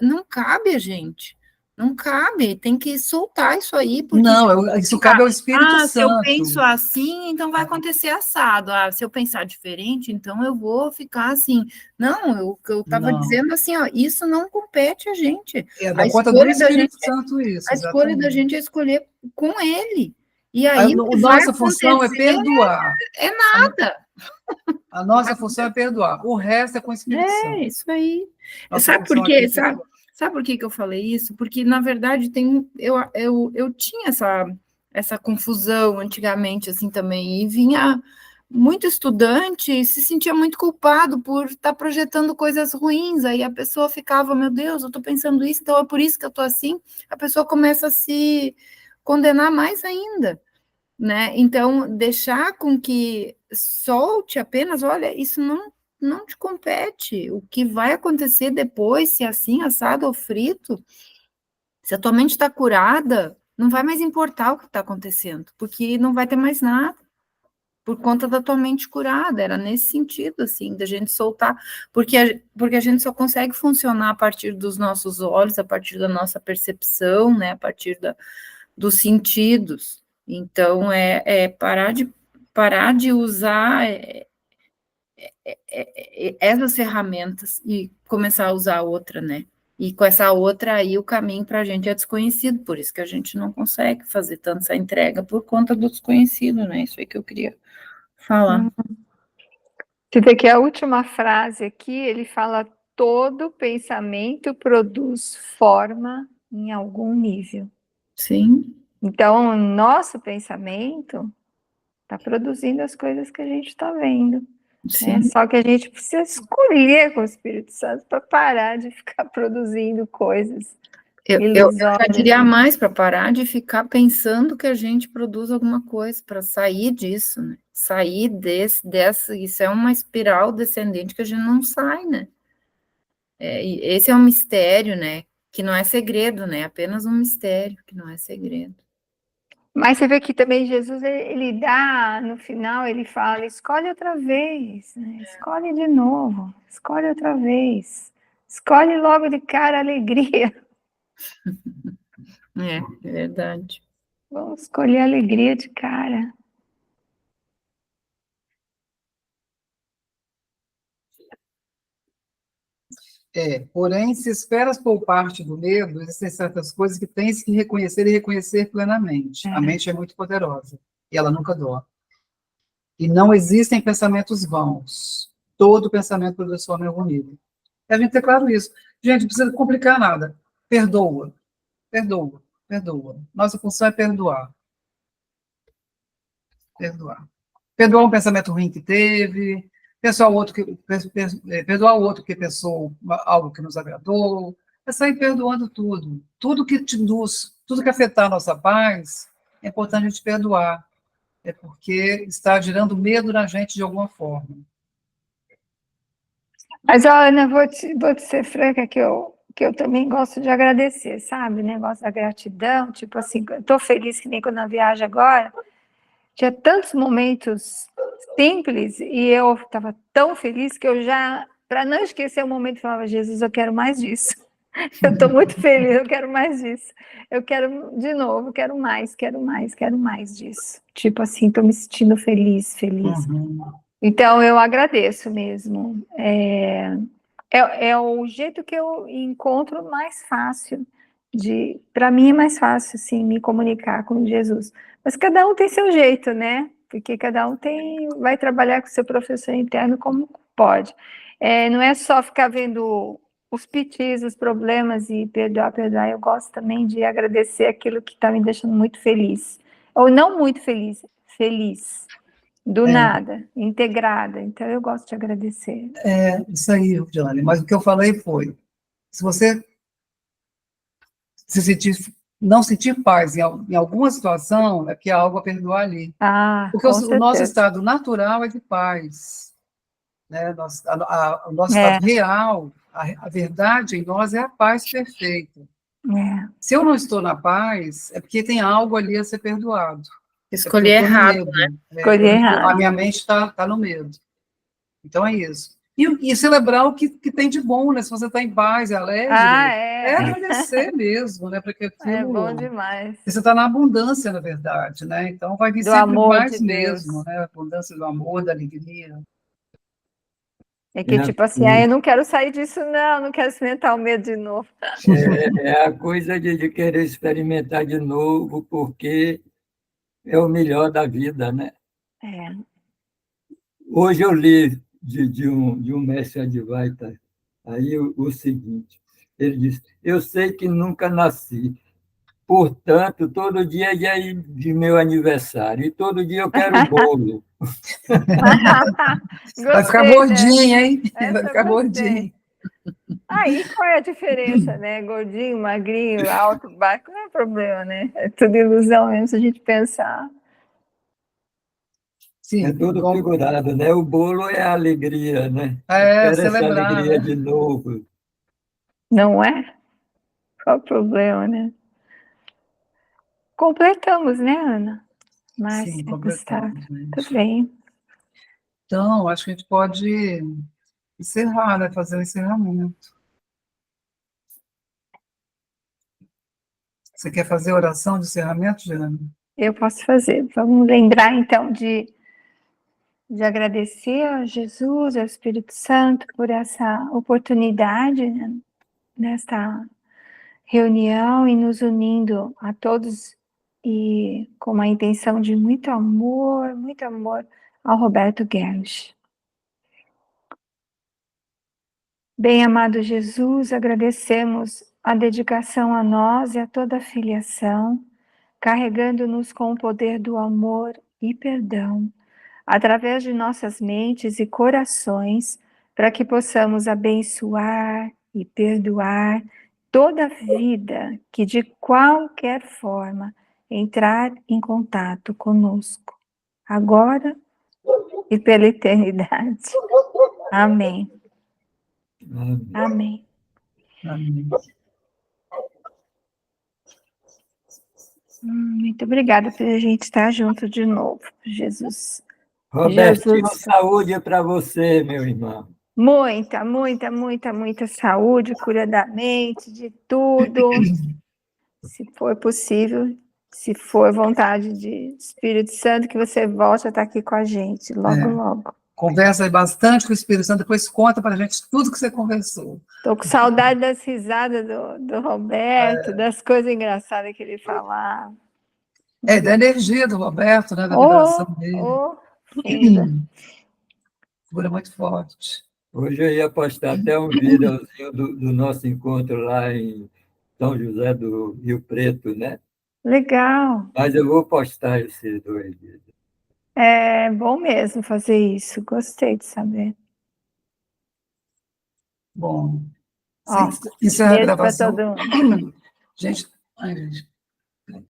não cabe a gente. Não cabe, tem que soltar isso aí. Porque Não, isso cabe ao Espírito Santo. se eu penso assim, então vai acontecer assado. Se eu pensar diferente, então eu vou ficar assim. Não, o que eu estava dizendo assim, ó, isso não compete a gente. É da conta do Espírito Santo isso. A escolha da gente é escolher com ele. E aí, a nossa função é perdoar. É nada. A nossa função é perdoar. O resto é com o Espírito Santo. É, isso aí. Nossa Sabe por quê? função é Sabe por que eu falei isso? Porque, na verdade, eu tinha essa confusão antigamente, assim, também, e vinha muito estudante e se sentia muito culpado por estar projetando coisas ruins, aí a pessoa ficava, meu Deus, eu estou pensando isso, então é por isso que eu estou assim, a pessoa começa a se condenar mais ainda, né? Então, deixar com que solte apenas, olha, isso não te compete. O que vai acontecer depois, se é assim, assado ou frito, se a tua mente está curada, não vai mais importar o que está acontecendo, porque não vai ter mais nada, por conta da tua mente curada. Era nesse sentido, assim, da gente soltar, porque a gente só consegue funcionar a partir dos nossos olhos, a partir da nossa percepção, né, a partir dos sentidos. Então, parar de usar essas ferramentas e começar a usar outra, né? E com essa outra aí, o caminho para a gente é desconhecido, por isso que a gente não consegue fazer tanto essa entrega por conta do desconhecido, né? Isso aí que eu queria falar. Você vê que a última frase aqui, ele fala: todo pensamento produz forma em algum nível. Sim. Então, o nosso pensamento está produzindo as coisas que a gente está vendo. Né? Só que a gente precisa escolher com o Espírito Santo para parar de ficar produzindo coisas. Eu já diria mais para parar de ficar pensando que a gente produz alguma coisa, para sair disso, né? Sair isso é uma espiral descendente que a gente não sai, né? Esse é um mistério, né? Que não é segredo, né? Apenas um mistério, que não é segredo. Mas você vê que também Jesus, ele dá, no final, ele fala: escolhe outra vez, né? Escolhe de novo, escolhe outra vez, escolhe logo de cara a alegria. É verdade. Vamos escolher a alegria de cara. Porém, se esperas poupar-te do medo, existem certas coisas que tens que reconhecer e reconhecer plenamente. A mente é muito poderosa e ela nunca dorme. E não existem pensamentos vãos. Todo pensamento produz forma em algum nível. E a gente tem claro isso. Gente, não precisa complicar nada. Perdoa. Perdoa. Perdoa. Nossa função é perdoar. Perdoar. Perdoar um pensamento ruim que teve, perdoar o outro que pensou algo que nos agradou, é sair perdoando tudo. Tudo que afetar a nossa paz, é importante a gente perdoar. É porque está gerando medo na gente de alguma forma. Mas, Ana, vou te ser franca, que eu também gosto de agradecer, sabe? O negócio da gratidão, tipo assim, eu tô feliz que nem quando eu viajo agora, tinha tantos momentos simples e eu estava tão feliz que eu já, para não esquecer o momento, falava: Jesus, eu quero mais disso. Eu estou muito feliz, eu quero mais disso. Eu quero de novo, quero mais disso. Tipo assim, estou me sentindo feliz. Uhum. Então, eu agradeço mesmo. é o jeito que eu encontro mais fácil para mim é mais fácil, assim, me comunicar com Jesus. Mas cada um tem seu jeito, né? Porque cada um vai trabalhar com seu professor interno como pode. Não é só ficar vendo os pitis, os problemas e perdoar. Eu gosto também de agradecer aquilo que está me deixando muito feliz. Ou não muito feliz, feliz. Do nada, integrada. Então, eu gosto de agradecer. Isso aí, Jane. Mas o que eu falei foi, se você não sentir paz em alguma situação, é que há algo a perdoar ali. Porque o nosso estado natural é de paz. Né? O nosso estado real, a verdade em nós é a paz perfeita. Se eu não estou na paz, é porque tem algo ali a ser perdoado. Escolhi errado, né? Escolhi errado. A minha mente está no medo. Então é isso. E celebrar o que tem de bom, né? Se você está em paz, é alegre, é agradecer mesmo, né? Porque aquilo, é bom demais. Você está na abundância, na verdade, né? Então vai vir do sempre amor mais de mesmo, Deus. né? A abundância do amor, da alegria. É que, tipo assim, eu não quero sair disso, não quero experimentar o medo de novo. É a coisa de querer experimentar de novo, porque é o melhor da vida, né? Hoje eu li de um mestre Advaita aí o seguinte, ele disse, eu sei que nunca nasci, portanto, todo dia é dia de meu aniversário, e todo dia eu quero bolo. Vai ficar gordinho, hein? Vai ficar gordinho. Aí qual é a diferença, né? Gordinho, magrinho, alto, baixo, não é problema, né? É tudo ilusão mesmo se a gente pensar. Sim, é tudo figurado, né? O bolo é a alegria, né? É, Quero essa celebrar, alegria né? de novo. Não é? Qual o problema, né? Completamos, né, Ana? Sim, completamos. Tudo bem. Então, acho que a gente pode encerrar, né? Fazer o encerramento. Você quer fazer a oração de encerramento, Jana? Eu posso fazer. Vamos lembrar, então, de agradecer a Jesus, ao Espírito Santo, por essa oportunidade, né, nesta reunião e nos unindo a todos e com a intenção de muito amor ao Roberto Gersh. Bem-amado Jesus, agradecemos a dedicação a nós e a toda a filiação, carregando-nos com o poder do amor e perdão, através de nossas mentes e corações, para que possamos abençoar e perdoar toda vida que de qualquer forma entrar em contato conosco, agora e pela eternidade. Amém. Amém. Amém. Muito obrigada por a gente estar junto de novo, Jesus. Robertinho, saúde para você, meu irmão. Muita saúde, cura da mente, de tudo. Se for possível, se for vontade de Espírito Santo, que você volte a estar aqui com a gente, logo. Conversa bastante com o Espírito Santo, depois conta para a gente tudo que você conversou. Estou com saudade das risadas do Roberto, das coisas engraçadas que ele falava. Da energia do Roberto, né, da vibração dele. Figura muito forte. Hoje eu ia postar até um videozinho do nosso encontro lá em São José do Rio Preto, né? Legal. Mas eu vou postar esses 2 vídeos. É bom mesmo fazer isso, gostei de saber. Bom, Ó, encerra a beijo para gravação. todo mundo. Gente,